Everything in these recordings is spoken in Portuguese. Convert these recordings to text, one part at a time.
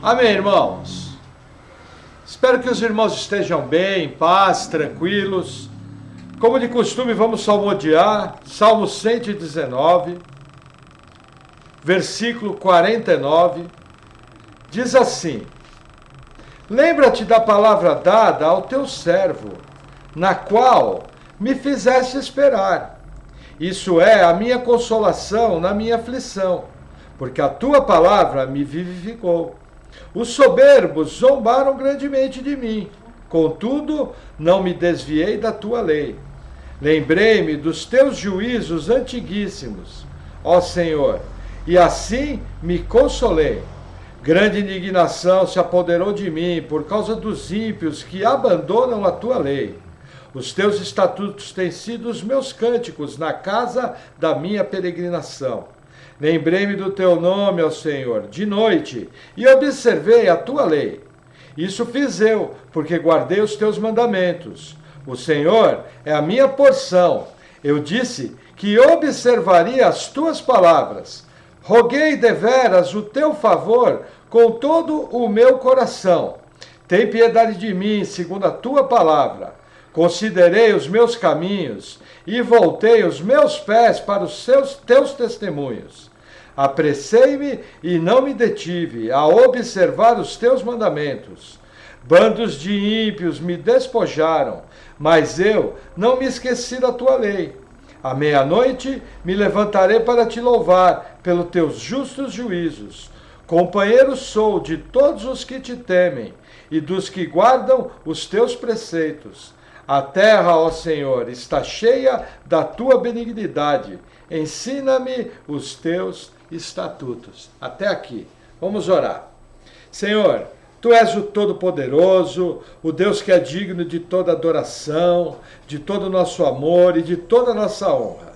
Amém, irmãos? Espero que os irmãos estejam bem, em paz, tranquilos. Como de costume, vamos salmodiar, Salmo 119, versículo 49, diz assim: Lembra-te da palavra dada ao teu servo, na qual me fizeste esperar. Isso é a minha consolação na minha aflição, porque a tua palavra me vivificou. Os soberbos zombaram grandemente de mim, contudo, não me desviei da tua lei. Lembrei-me dos teus juízos antiguíssimos, ó Senhor, e assim me consolei. Grande indignação se apoderou de mim por causa dos ímpios que abandonam a tua lei. Os teus estatutos têm sido os meus cânticos na casa da minha peregrinação. Lembrei-me do teu nome, ó Senhor, de noite, e observei a tua lei. Isso fiz eu, porque guardei os teus mandamentos. O Senhor é a minha porção. Eu disse que observaria as tuas palavras. Roguei deveras o teu favor com todo o meu coração. Tem piedade de mim, segundo a tua palavra. Considerei os meus caminhos e voltei os meus pés para os teus testemunhos. Apressei-me e não me detive a observar os teus mandamentos. Bandos de ímpios me despojaram, mas eu não me esqueci da tua lei. À meia-noite me levantarei para te louvar pelos teus justos juízos. Companheiro sou de todos os que te temem e dos que guardam os teus preceitos. A terra, ó Senhor, está cheia da tua benignidade. Ensina-me os teus estatutos. Até aqui. Vamos orar. Senhor, tu és o Todo-Poderoso, o Deus que é digno de toda adoração, de todo o nosso amor e de toda a nossa honra.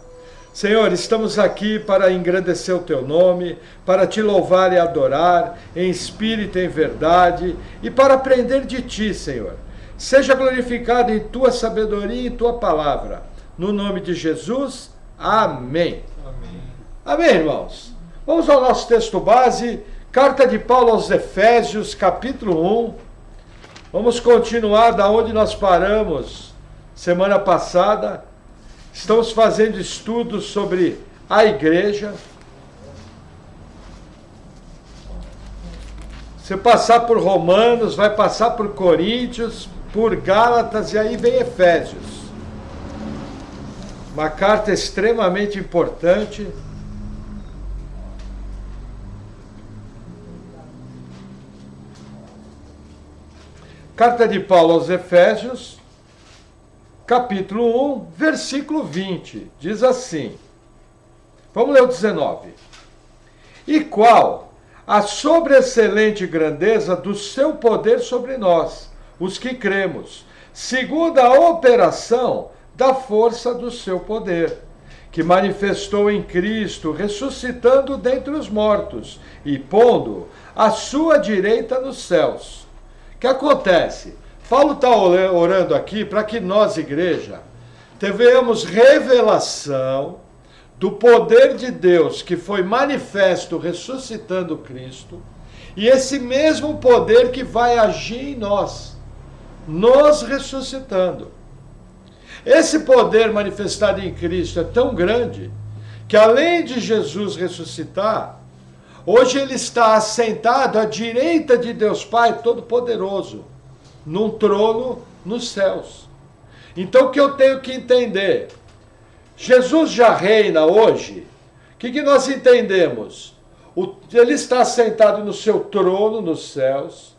Senhor, estamos aqui para engrandecer o teu nome, para te louvar e adorar, em espírito e em verdade, e para aprender de ti, Senhor. Seja glorificado em tua sabedoria e em tua palavra. No nome de Jesus, amém. Amém. Amém, irmãos? Vamos ao nosso texto base, Carta de Paulo aos Efésios, capítulo 1. Vamos continuar da onde nós paramos semana passada. Estamos fazendo estudos sobre a igreja. Você passar por Romanos, vai passar por Coríntios, por Gálatas e aí vem Efésios. Uma carta extremamente importante. Carta de Paulo aos Efésios, capítulo 1, versículo 20. Diz assim. Vamos ler o 19. E qual a sobreexcelente grandeza do seu poder sobre nós, os que cremos, segundo a operação da força do seu poder, que manifestou em Cristo, ressuscitando dentre os mortos e pondo à sua direita nos céus. O que acontece? Paulo está orando aqui para que nós, igreja, tenhamos revelação do poder de Deus que foi manifesto ressuscitando Cristo, e esse mesmo poder que vai agir em nós, nos ressuscitando. Esse poder manifestado em Cristo é tão grande que, além de Jesus ressuscitar, hoje ele está assentado à direita de Deus Pai Todo-Poderoso, num trono nos céus. Então o que eu tenho que entender? Jesus já reina hoje. O que nós entendemos? Ele está assentado no seu trono nos céus,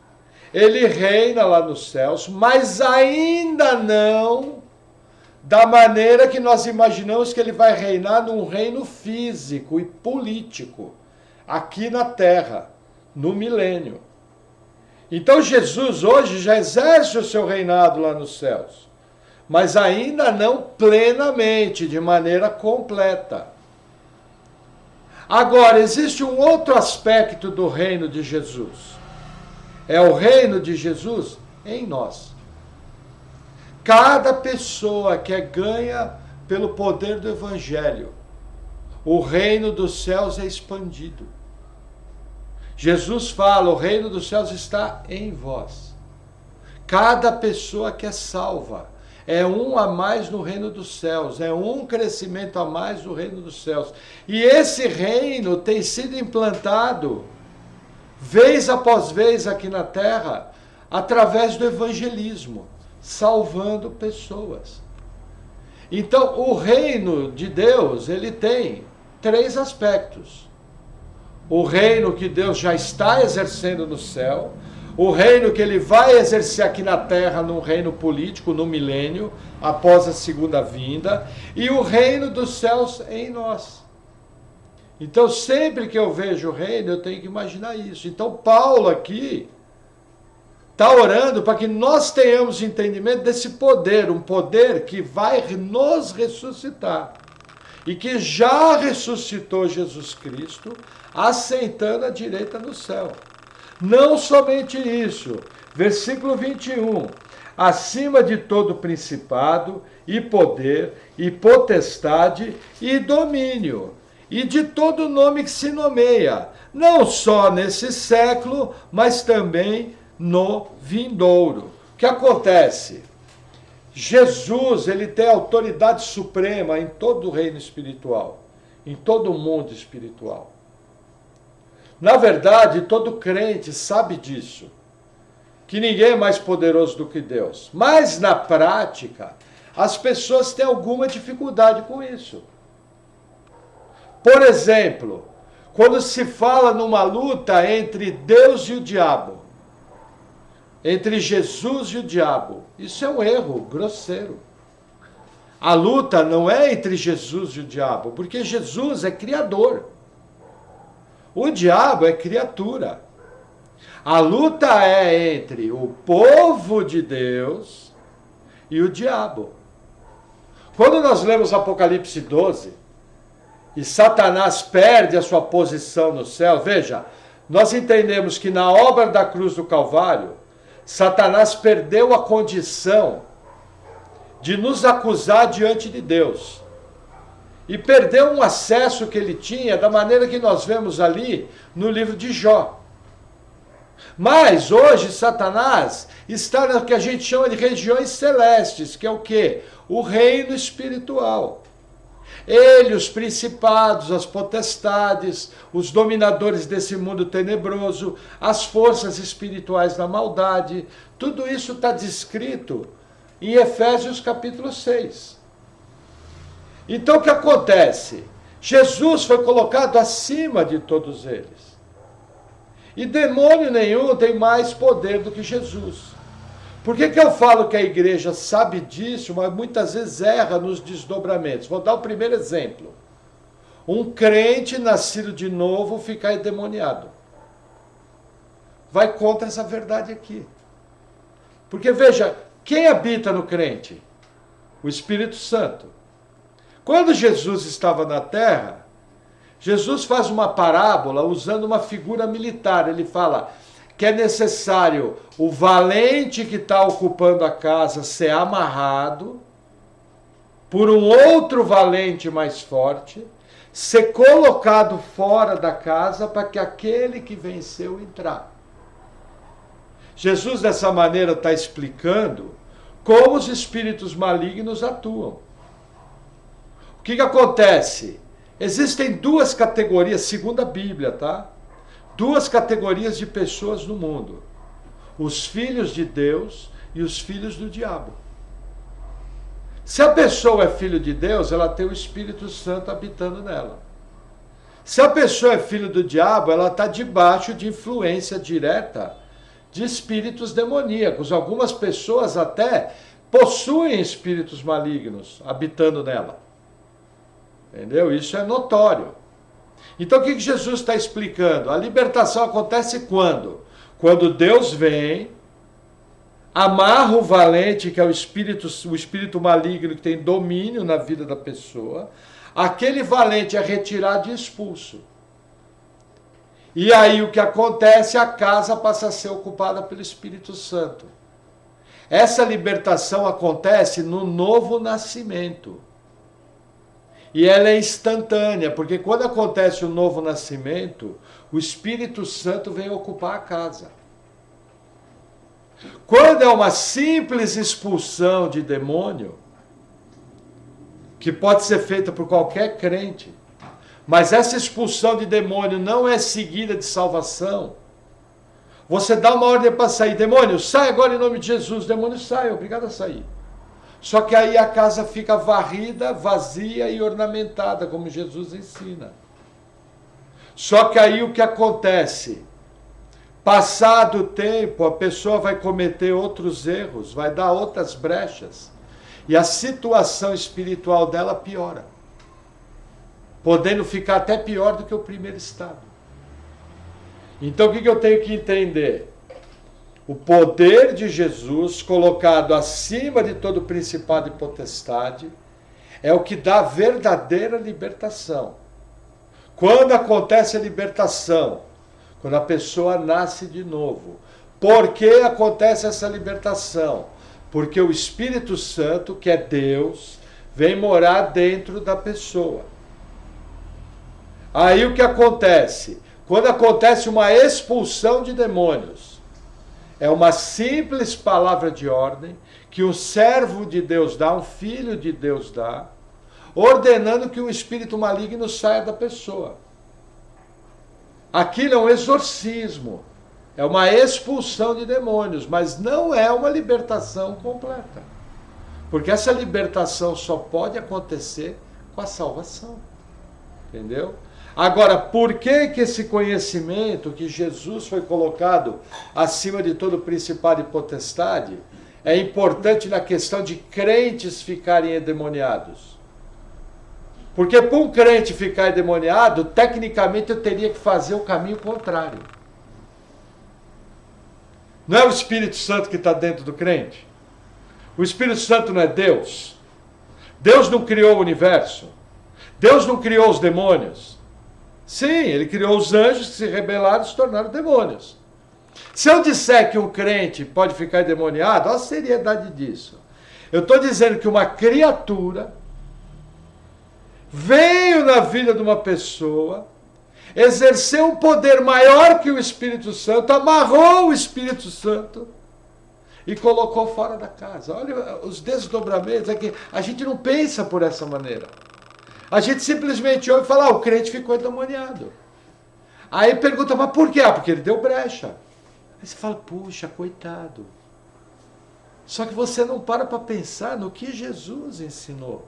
ele reina lá nos céus, mas ainda não da maneira que nós imaginamos que ele vai reinar num reino físico e político, aqui na terra, no milênio. Então Jesus hoje já exerce o seu reinado lá nos céus, mas ainda não plenamente, de maneira completa. Agora, existe um outro aspecto do reino de Jesus. É o reino de Jesus em nós. Cada pessoa que é ganha pelo poder do Evangelho, o reino dos céus é expandido. Jesus fala, o reino dos céus está em vós. Cada pessoa que é salva é um a mais no reino dos céus, é um crescimento a mais no reino dos céus. E esse reino tem sido implantado, vez após vez aqui na terra, através do evangelismo, salvando pessoas. Então, o reino de Deus, ele tem 3 aspectos. O reino que Deus já está exercendo no céu, o reino que ele vai exercer aqui na terra, num reino político, no milênio, após a segunda vinda, e o reino dos céus em nós. Então, sempre que eu vejo o reino, eu tenho que imaginar isso. Então, Paulo aqui está orando para que nós tenhamos entendimento desse poder, um poder que vai nos ressuscitar. E que já ressuscitou Jesus Cristo, assentando à direita no céu. Não somente isso, versículo 21, acima de todo principado, e poder, e potestade, e domínio, e de todo nome que se nomeia, não só nesse século, mas também no vindouro. O que acontece? Jesus, ele tem autoridade suprema em todo o reino espiritual, em todo o mundo espiritual. Na verdade, todo crente sabe disso, que ninguém é mais poderoso do que Deus. Mas, na prática, as pessoas têm alguma dificuldade com isso. Por exemplo, quando se fala numa luta entre Deus e o diabo, entre Jesus e o diabo, isso é um erro grosseiro. A luta não é entre Jesus e o diabo, porque Jesus é criador. O diabo é criatura. A luta é entre o povo de Deus e o diabo. Quando nós lemos Apocalipse 12, e Satanás perde a sua posição no céu, veja, nós entendemos que na obra da cruz do Calvário, Satanás perdeu a condição de nos acusar diante de Deus. E perdeu um acesso que ele tinha da maneira que nós vemos ali no livro de Jó. Mas hoje Satanás está no que a gente chama de regiões celestes, que é o quê? O reino espiritual. Ele, os principados, as potestades, os dominadores desse mundo tenebroso, as forças espirituais da maldade, tudo isso está descrito em Efésios capítulo 6. Então o que acontece? Jesus foi colocado acima de todos eles. E demônio nenhum tem mais poder do que Jesus. Por que eu falo que a igreja sabe disso, mas muitas vezes erra nos desdobramentos? Vou dar o primeiro exemplo. Um crente nascido de novo fica endemoniado. Vai contra essa verdade aqui. Porque veja, quem habita no crente? O Espírito Santo. Quando Jesus estava na terra, Jesus faz uma parábola usando uma figura militar. Ele fala que é necessário o valente que está ocupando a casa ser amarrado por um outro valente mais forte, ser colocado fora da casa para que aquele que venceu entrar. Jesus, dessa maneira, está explicando como os espíritos malignos atuam. O que acontece? Existem 2 categorias, segundo a Bíblia, tá? 2 categorias de pessoas no mundo. Os filhos de Deus e os filhos do diabo. Se a pessoa é filho de Deus, ela tem o Espírito Santo habitando nela. Se a pessoa é filho do diabo, ela está debaixo de influência direta de espíritos demoníacos. Algumas pessoas até possuem espíritos malignos habitando nela. Entendeu? Isso é notório. Então o que Jesus está explicando? A libertação acontece quando? Quando Deus vem, amarra o valente, que é o espírito maligno que tem domínio na vida da pessoa, aquele valente é retirado e expulso. E aí o que acontece? A casa passa a ser ocupada pelo Espírito Santo. Essa libertação acontece no novo nascimento. E ela é instantânea, porque quando acontece o novo nascimento, o Espírito Santo vem ocupar a casa. Quando é uma simples expulsão de demônio, que pode ser feita por qualquer crente, mas essa expulsão de demônio não é seguida de salvação, você dá uma ordem para sair, demônio, sai agora em nome de Jesus, demônio sai, é obrigado a sair. Só que aí a casa fica varrida, vazia e ornamentada, como Jesus ensina. Só que aí o que acontece? Passado o tempo, a pessoa vai cometer outros erros, vai dar outras brechas, e a situação espiritual dela piora, podendo ficar até pior do que o primeiro estado. Então o que eu tenho que entender? O poder de Jesus, colocado acima de todo principado e potestade, é o que dá a verdadeira libertação. Quando acontece a libertação? Quando a pessoa nasce de novo. Por que acontece essa libertação? Porque o Espírito Santo, que é Deus, vem morar dentro da pessoa. Aí o que acontece? Quando acontece uma expulsão de demônios, é uma simples palavra de ordem que um servo de Deus dá, um filho de Deus dá, ordenando que um espírito maligno saia da pessoa. Aquilo é um exorcismo, é uma expulsão de demônios, mas não é uma libertação completa. Porque essa libertação só pode acontecer com a salvação. Entendeu? Agora, por que esse conhecimento que Jesus foi colocado acima de todo principado e potestade é importante na questão de crentes ficarem endemoniados? Porque para um crente ficar endemoniado, tecnicamente eu teria que fazer o caminho contrário. Não é o Espírito Santo que está dentro do crente? O Espírito Santo não é Deus? Deus não criou o universo? Deus não criou os demônios? Sim, ele criou os anjos que se rebelaram e se tornaram demônios. Se eu disser que um crente pode ficar endemoniado, olha a seriedade disso. Eu estou dizendo que uma criatura veio na vida de uma pessoa, exerceu um poder maior que o Espírito Santo, amarrou o Espírito Santo e colocou fora da casa. Olha os desdobramentos, é que a gente não pensa por essa maneira. A gente simplesmente ouve e fala, o crente ficou endemoniado. Aí pergunta, mas por quê? Porque ele deu brecha. Aí você fala, puxa, coitado. Só que você não para pensar no que Jesus ensinou.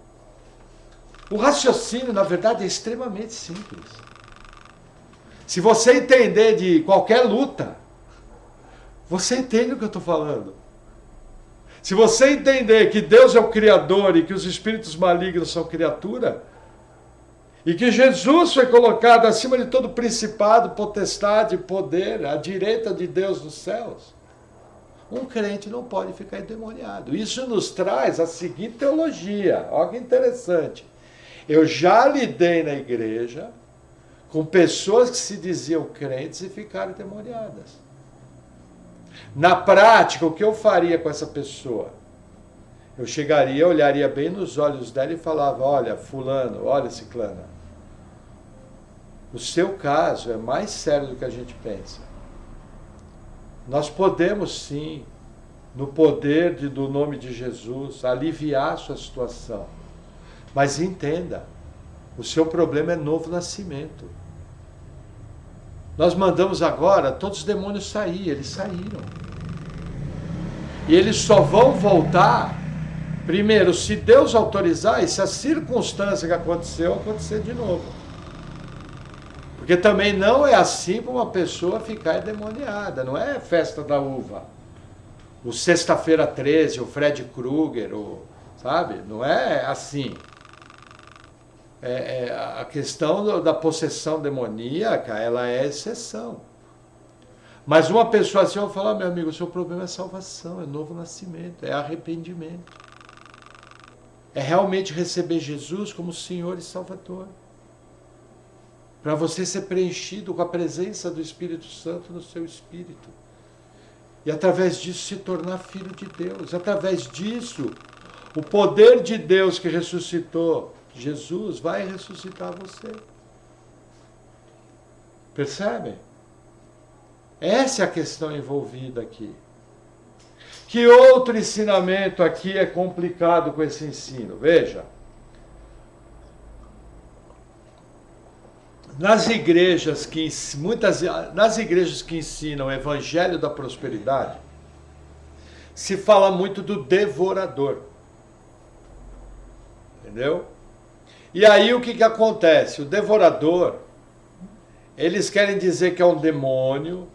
O raciocínio, na verdade, é extremamente simples. Se você entender de qualquer luta, você entende o que eu estou falando. Se você entender que Deus é o Criador e que os espíritos malignos são criatura, e que Jesus foi colocado acima de todo principado, potestade, poder, à direita de Deus nos céus, um crente não pode ficar endemoniado. Isso nos traz a seguinte teologia. Olha que interessante. Eu já lidei na igreja com pessoas que se diziam crentes e ficaram endemoniadas. Na prática, o que eu faria com essa pessoa? Eu chegaria, olharia bem nos olhos dela e falava, olha, fulano, olha, ciclana, o seu caso é mais sério do que a gente pensa. Nós podemos sim, no poder do nome de Jesus, aliviar a sua situação. Mas entenda, o seu problema é novo nascimento. Nós mandamos agora todos os demônios sair, eles saíram. E eles só vão voltar, primeiro, se Deus autorizar e se a circunstância que aconteceu, acontecer de novo. Porque também não é assim para uma pessoa ficar endemoniada, não é festa da uva. O Sexta-feira 13, o Fred Krueger, sabe? Não é assim. A questão da possessão demoníaca, ela é exceção. Mas uma pessoa assim, eu vou falar, meu amigo, o seu problema é salvação, é novo nascimento, é arrependimento. É realmente receber Jesus como Senhor e Salvador. Para você ser preenchido com a presença do Espírito Santo no seu espírito. E através disso se tornar filho de Deus. Através disso, o poder de Deus que ressuscitou Jesus vai ressuscitar você. Percebem? Essa é a questão envolvida aqui. Que outro ensinamento aqui é complicado com esse ensino? Veja. Nas igrejas que ensinam o evangelho da prosperidade, se fala muito do devorador. Entendeu? E aí o que acontece? O devorador, eles querem dizer que é um demônio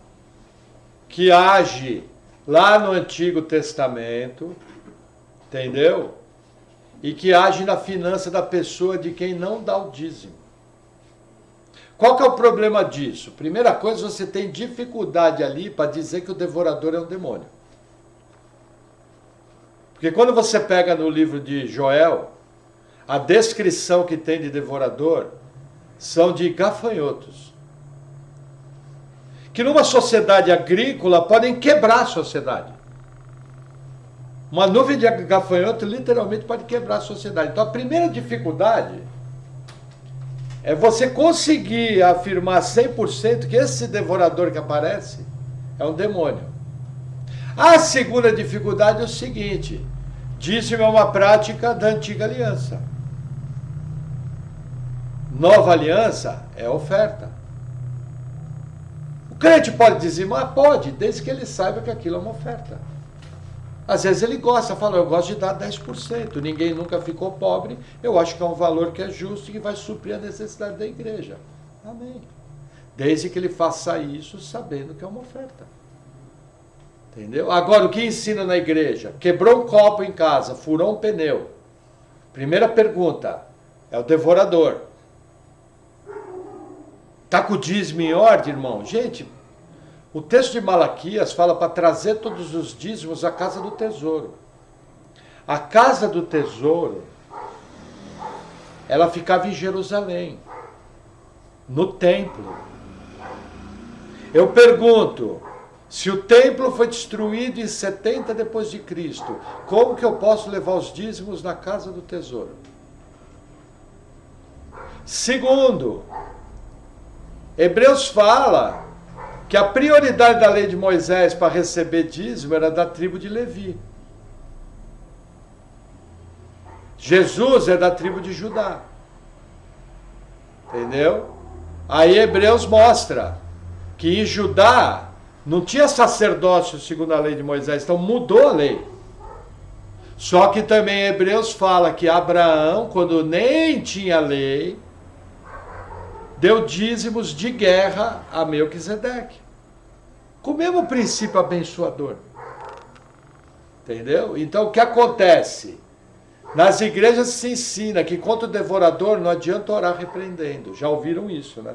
que age lá no Antigo Testamento, entendeu? E que age na finança da pessoa de quem não dá o dízimo. Qual que é o problema disso? Primeira coisa, você tem dificuldade ali para dizer que o devorador é um demônio. Porque quando você pega no livro de Joel, a descrição que tem de devorador são de gafanhotos. Que numa sociedade agrícola podem quebrar a sociedade. Uma nuvem de gafanhoto literalmente pode quebrar a sociedade. Então a primeira dificuldade é você conseguir afirmar 100% que esse devorador que aparece é um demônio. A segunda dificuldade é o seguinte: dízimo é uma prática da antiga aliança. Nova aliança é oferta. O crente pode dizimar? Pode, desde que ele saiba que aquilo é uma oferta. Às vezes ele gosta, fala, eu gosto de dar 10%, ninguém nunca ficou pobre, eu acho que é um valor que é justo e que vai suprir a necessidade da igreja. Amém. Desde que ele faça isso sabendo que é uma oferta. Entendeu? Agora, o que ensina na igreja? Quebrou um copo em casa, furou um pneu. Primeira pergunta, é o devorador. Está com o dízimo em ordem, irmão? Gente, o texto de Malaquias fala para trazer todos os dízimos à casa do tesouro. A casa do tesouro, ela ficava em Jerusalém, no templo. Eu pergunto, se o templo foi destruído em 70 depois de Cristo, como que eu posso levar os dízimos na casa do tesouro? Segundo, Hebreus fala que a prioridade da lei de Moisés para receber dízimo era da tribo de Levi. Jesus é da tribo de Judá. Entendeu? Aí Hebreus mostra que em Judá não tinha sacerdócio segundo a lei de Moisés, então mudou a lei. Só que também Hebreus fala que Abraão, quando nem tinha lei, deu dízimos de guerra a Melquisedeque. Com o mesmo princípio abençoador. Entendeu? Então o que acontece? Nas igrejas se ensina que contra o devorador não adianta orar repreendendo. Já ouviram isso, né?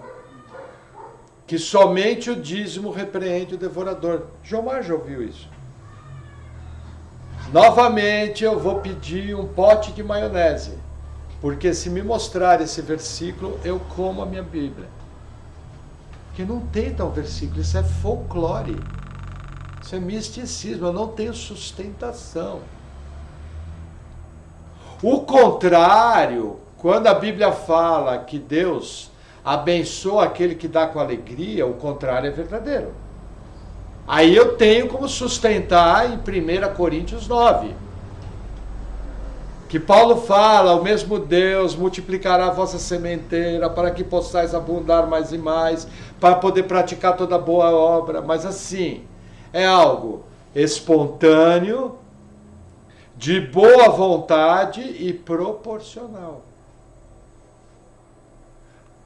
Que somente o dízimo repreende o devorador. Jomar já ouviu isso. Novamente eu vou pedir um pote de maionese. Porque se me mostrar esse versículo, eu como a minha Bíblia. Porque não tem tal versículo, isso é folclore. Isso é misticismo, eu não tenho sustentação. O contrário, quando a Bíblia fala que Deus abençoa aquele que dá com alegria, o contrário é verdadeiro. Aí eu tenho como sustentar em 1 Coríntios 9. Que Paulo fala, o mesmo Deus multiplicará a vossa sementeira para que possais abundar mais e mais, para poder praticar toda boa obra. Mas assim, é algo espontâneo, de boa vontade e proporcional.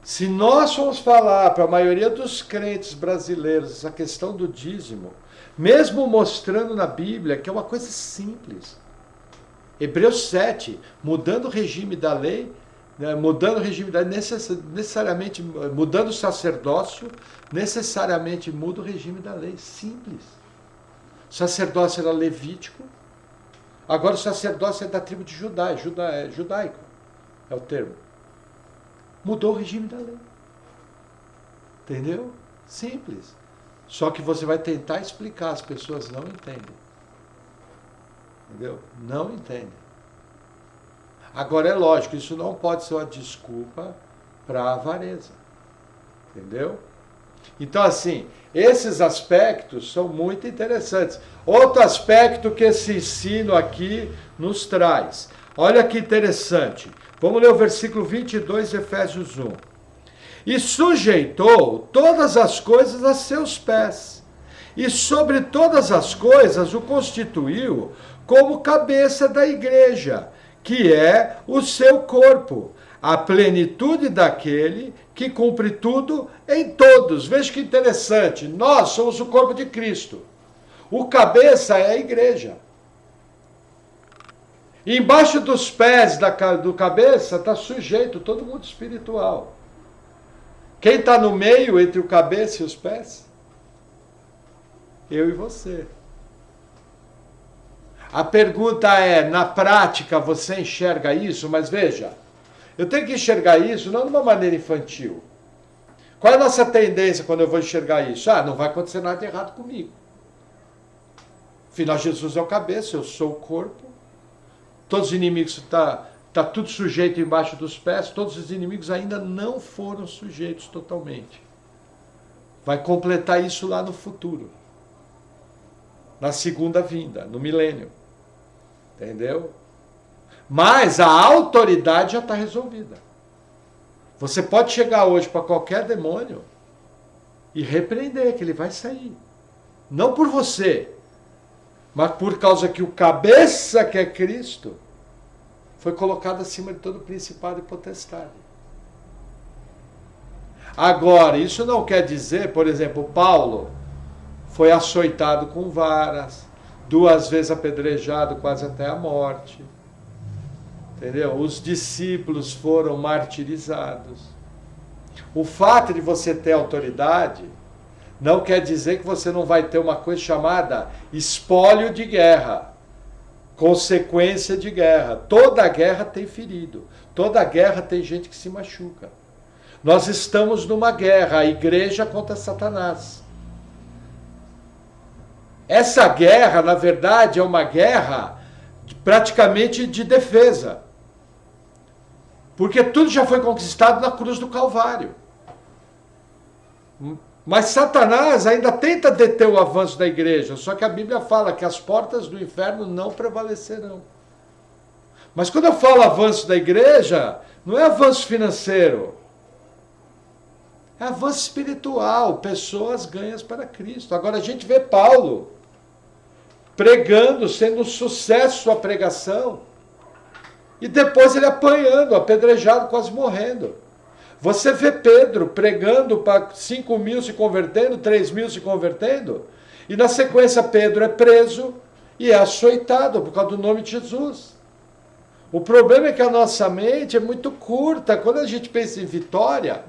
Se nós formos falar para a maioria dos crentes brasileiros essa questão do dízimo, mesmo mostrando na Bíblia que é uma coisa simples, Hebreus 7, mudando o regime da lei, mudando o regime da lei, necessariamente, mudando o sacerdócio, necessariamente muda o regime da lei. Simples. O sacerdócio era levítico, agora o sacerdócio é da tribo de Judá, é judaico, é o termo. Mudou o regime da lei. Entendeu? Simples. Só que você vai tentar explicar, as pessoas não entendem. Entendeu? Não entendem. Agora é lógico, isso não pode ser uma desculpa para a avareza. Entendeu? Então, assim, esses aspectos são muito interessantes. Outro aspecto que esse ensino aqui nos traz. Olha que interessante. Vamos ler o versículo 22 de Efésios 1. E sujeitou todas as coisas a seus pés, e sobre todas as coisas o constituiu como cabeça da igreja, que é o seu corpo, a plenitude daquele que cumpre tudo em todos. Veja que interessante, nós somos o corpo de Cristo. O cabeça é a igreja. E embaixo dos pés do cabeça está sujeito todo mundo espiritual. Quem está no meio entre o cabeça e os pés? Eu e você. A pergunta é, na prática você enxerga isso? Mas veja, eu tenho que enxergar isso não de uma maneira infantil. Qual é a nossa tendência quando eu vou enxergar isso? Não vai acontecer nada de errado comigo. Afinal, Jesus é o cabeça, eu sou o corpo. Todos os inimigos está tudo sujeito embaixo dos pés. Todos os inimigos ainda não foram sujeitos totalmente. Vai completar isso lá no futuro. Na segunda vinda, no milênio. Entendeu? Mas a autoridade já está resolvida. Você pode chegar hoje para qualquer demônio e repreender que ele vai sair. Não por você, mas por causa que o cabeça, que é Cristo, foi colocado acima de todo principado e potestade. Agora, isso não quer dizer, por exemplo, Paulo foi açoitado com varas, 2 vezes apedrejado quase até a morte. Entendeu? Os discípulos foram martirizados. O fato de você ter autoridade não quer dizer que você não vai ter uma coisa chamada espólio de guerra, consequência de guerra. Toda guerra tem ferido, toda guerra tem gente que se machuca. Nós estamos numa guerra, a igreja contra Satanás. Essa guerra, na verdade, é uma guerra praticamente de defesa. Porque tudo já foi conquistado na cruz do Calvário. Mas Satanás ainda tenta deter o avanço da igreja, só que a Bíblia fala que as portas do inferno não prevalecerão. Mas quando eu falo avanço da igreja, não é avanço financeiro. É avanço espiritual, pessoas ganhas para Cristo. Agora a gente vê Paulo pregando, sendo um sucesso a pregação, e depois ele apanhando, apedrejado, quase morrendo. Você vê Pedro pregando para 5.000 se convertendo, 3.000 se convertendo, e na sequência Pedro é preso e é açoitado por causa do nome de Jesus. O problema é que a nossa mente é muito curta. Quando a gente pensa em vitória,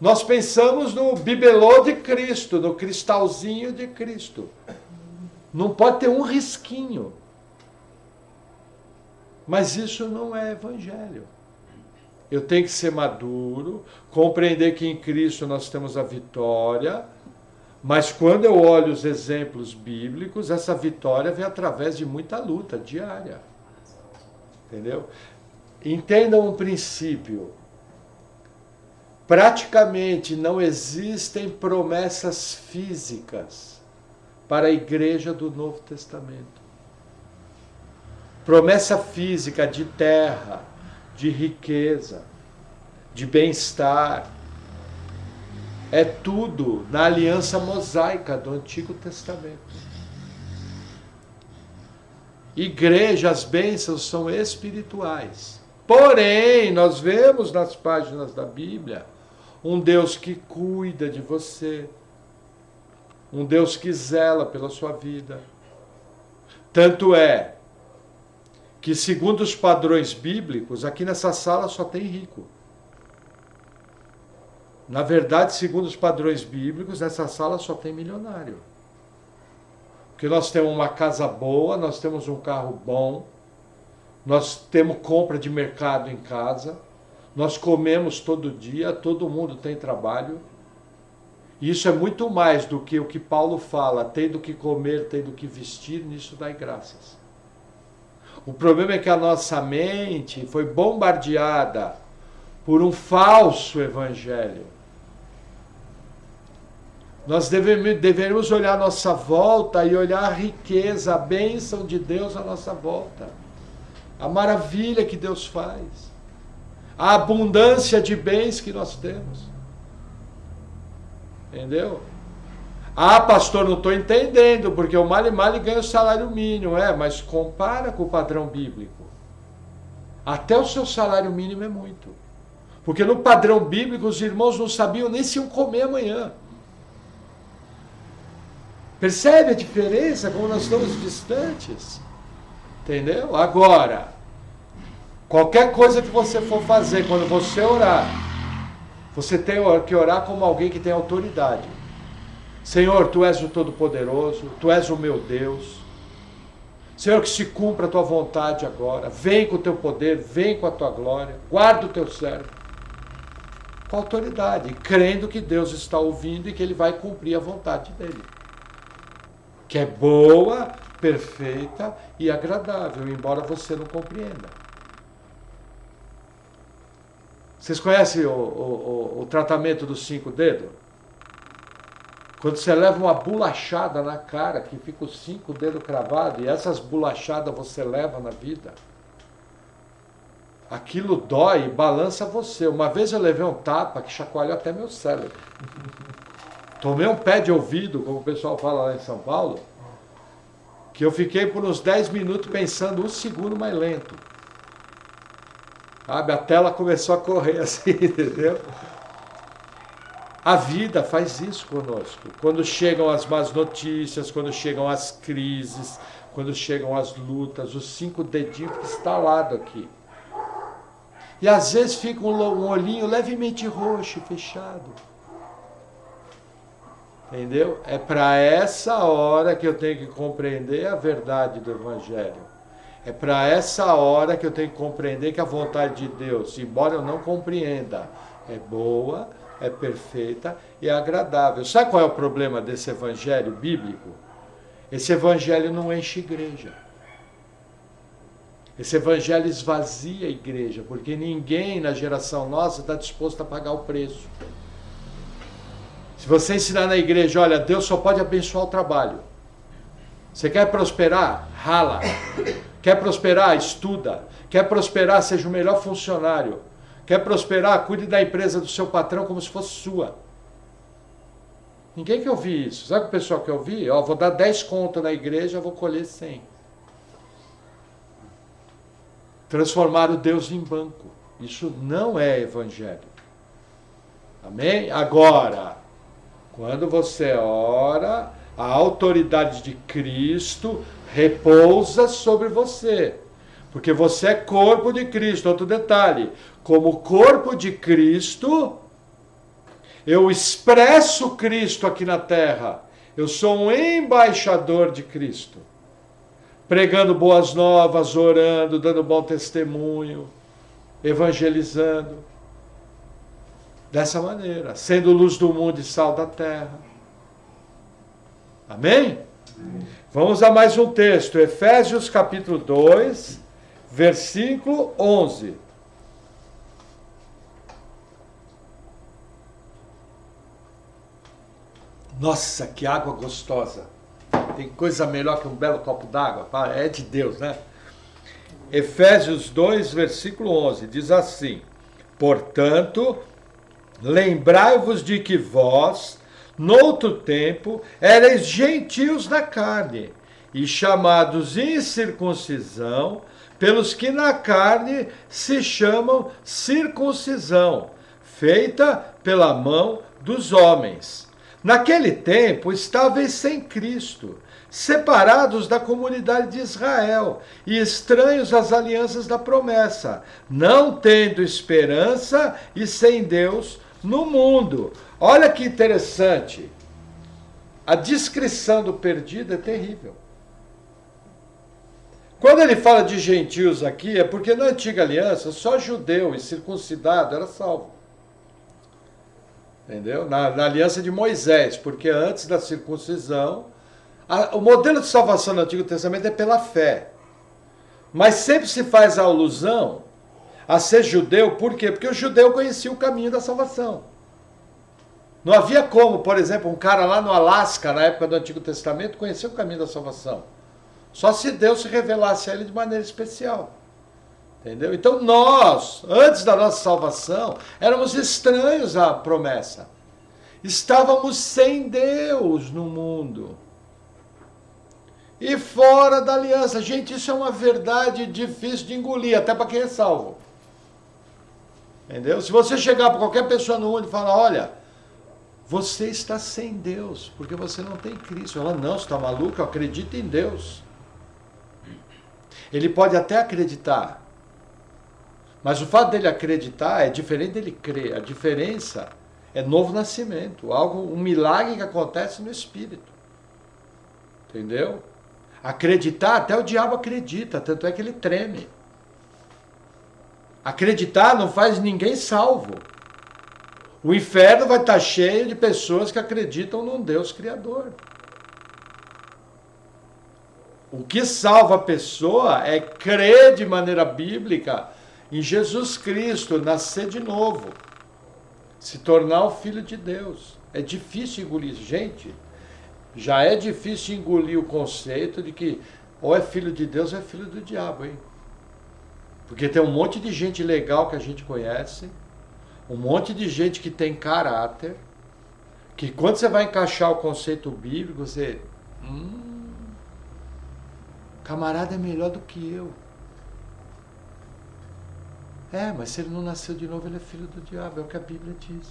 nós pensamos no bibelô de Cristo, no cristalzinho de Cristo. Não pode ter um risquinho. Mas isso não é evangelho. Eu tenho que ser maduro, compreender que em Cristo nós temos a vitória, mas quando eu olho os exemplos bíblicos, essa vitória vem através de muita luta diária. Entendeu? Entendam um princípio. Praticamente não existem promessas físicas para a igreja do Novo Testamento. Promessa física de terra, de riqueza, de bem-estar. É tudo na aliança mosaica do Antigo Testamento. Igreja, as bênçãos são espirituais. Porém, nós vemos nas páginas da Bíblia um Deus que cuida de você, um Deus que zela pela sua vida. Tanto é que, segundo os padrões bíblicos, aqui nessa sala só tem rico. Na verdade, segundo os padrões bíblicos, nessa sala só tem milionário. Porque nós temos uma casa boa, nós temos um carro bom, nós temos compra de mercado em casa, nós comemos todo dia, todo mundo tem trabalho. E isso é muito mais do que o que Paulo fala, tem do que comer, tem do que vestir, nisso dai graças. O problema é que a nossa mente foi bombardeada por um falso evangelho. Nós devemos olhar a nossa volta e olhar a riqueza, a bênção de Deus à nossa volta. A maravilha que Deus faz. A abundância de bens que nós temos. Entendeu? Ah, pastor, não estou entendendo, porque o male ganha o salário mínimo. Mas compara com o padrão bíblico. Até o seu salário mínimo é muito. Porque no padrão bíblico os irmãos não sabiam nem se iam comer amanhã. Percebe a diferença, como nós estamos distantes? Entendeu? Agora, qualquer coisa que você for fazer, quando você orar, você tem que orar como alguém que tem autoridade. Senhor, Tu és o Todo-Poderoso, Tu és o meu Deus. Senhor, que se cumpra a Tua vontade agora. Vem com o Teu poder, vem com a Tua glória. Guarda o Teu servo. Com autoridade, crendo que Deus está ouvindo e que Ele vai cumprir a vontade dEle. Que é boa, perfeita e agradável, embora você não compreenda. Vocês conhecem o tratamento dos 5 dedos? Quando você leva uma bolachada na cara, que fica os 5 dedos cravados, e essas bolachadas você leva na vida, aquilo dói e balança você. Uma vez eu levei um tapa que chacoalhou até meu cérebro. Tomei um pé de ouvido, como o pessoal fala lá em São Paulo, que eu fiquei por uns 10 minutos pensando 1 segundo mais lento. Sabe? A tela começou a correr assim, entendeu? A vida faz isso conosco. Quando chegam as más notícias, quando chegam as crises, quando chegam as lutas, os 5 dedinhos ficam estalados aqui. E às vezes fica um olhinho levemente roxo, fechado. Entendeu? É para essa hora que eu tenho que compreender a verdade do Evangelho. É para essa hora que eu tenho que compreender que a vontade de Deus, embora eu não compreenda, é boa, é perfeita e é agradável. Sabe qual é o problema desse Evangelho bíblico? Esse Evangelho não enche igreja. Esse Evangelho esvazia a igreja, porque ninguém na geração nossa está disposto a pagar o preço. Se você ensinar na igreja, olha, Deus só pode abençoar o trabalho. Você quer prosperar? Rala. Quer prosperar? Estuda. Quer prosperar? Seja o melhor funcionário. Quer prosperar? Cuide da empresa do seu patrão como se fosse sua. Ninguém quer ouvir isso. Sabe o pessoal quer ouvir? Vou dar 10 conto na igreja, vou colher 100. Transformar o Deus em banco. Isso não é evangelho. Amém? Agora, quando você ora, a autoridade de Cristo repousa sobre você. Porque você é corpo de Cristo. Outro detalhe, como corpo de Cristo, eu expresso Cristo aqui na terra. Eu sou um embaixador de Cristo. Pregando boas novas, orando, dando bom testemunho, evangelizando. Dessa maneira, sendo luz do mundo e sal da terra. Amém? Vamos a mais um texto, Efésios capítulo 2, versículo 11. Nossa, que água gostosa. Tem coisa melhor que um belo copo d'água? É de Deus, né? Efésios 2, versículo 11, diz assim: portanto, lembrai-vos de que vós, noutro tempo, erais gentios na carne, e chamados incircuncisão, pelos que na carne se chamam circuncisão, feita pela mão dos homens. Naquele tempo estáveis sem Cristo, separados da comunidade de Israel e estranhos às alianças da promessa, não tendo esperança e sem Deus no mundo. Olha que interessante. A descrição do perdido é terrível. Quando ele fala de gentios aqui, é porque na antiga aliança só judeu e circuncidado era salvo. Entendeu? Na aliança de Moisés, porque antes da circuncisão, o modelo de salvação no Antigo Testamento é pela fé. Mas sempre se faz a alusão a ser judeu, por quê? Porque o judeu conhecia o caminho da salvação. Não havia como, por exemplo, um cara lá no Alasca, na época do Antigo Testamento, conhecer o caminho da salvação. Só se Deus se revelasse a ele de maneira especial. Entendeu? Então nós, antes da nossa salvação, éramos estranhos à promessa. Estávamos sem Deus no mundo. E fora da aliança. Gente, isso é uma verdade difícil de engolir, até para quem é salvo. Entendeu? Se você chegar para qualquer pessoa no mundo e falar, olha, você está sem Deus, porque você não tem Cristo. Ela, não, você está maluco? Eu acredito em Deus. Ele pode até acreditar, mas o fato dele acreditar é diferente dele crer. A diferença é novo nascimento, um milagre que acontece no Espírito. Entendeu? Acreditar, até o diabo acredita, tanto é que ele treme. Acreditar não faz ninguém salvo. O inferno vai estar cheio de pessoas que acreditam num Deus Criador. O que salva a pessoa é crer de maneira bíblica em Jesus Cristo, nascer de novo, se tornar o Filho de Deus. É difícil engolir. Gente, já é difícil engolir o conceito de que ou é filho de Deus ou é filho do diabo, hein? Porque tem um monte de gente legal que a gente conhece, um monte de gente que tem caráter, que quando você vai encaixar o conceito bíblico, você... camarada é melhor do que eu. Mas se ele não nasceu de novo, ele é filho do diabo, é o que a Bíblia diz.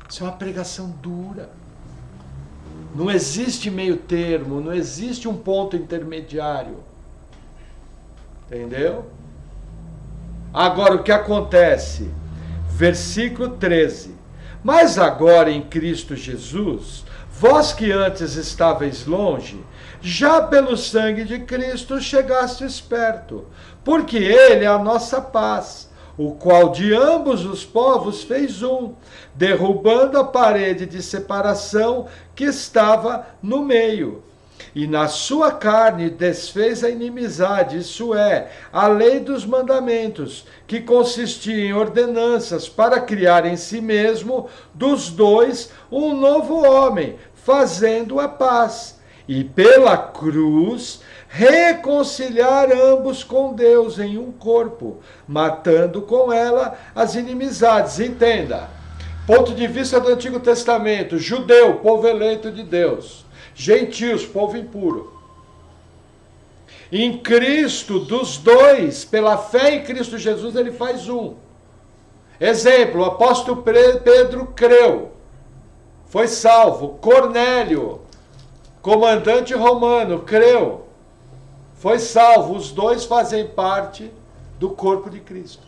Isso é uma pregação dura. Não existe meio termo, não existe um ponto intermediário. Entendeu? Agora, o que acontece? Versículo 13. Mas agora em Cristo Jesus, vós que antes estáveis longe, já pelo sangue de Cristo chegastes perto, porque ele é a nossa paz, o qual de ambos os povos fez um, derrubando a parede de separação que estava no meio. E na sua carne desfez a inimizade, isso é, a lei dos mandamentos, que consistia em ordenanças para criar em si mesmo, dos dois, um novo homem, fazendo a paz. E pela cruz reconciliar ambos com Deus em um corpo, matando com ela as inimizades. Entenda, ponto de vista do Antigo Testamento, judeu, povo eleito de Deus, gentios, povo impuro. Em Cristo, dos dois, pela fé em Cristo Jesus, ele faz um. Exemplo, o apóstolo Pedro creu, foi salvo. Cornélio, comandante romano, creu, foi salvo. Os dois fazem parte do corpo de Cristo.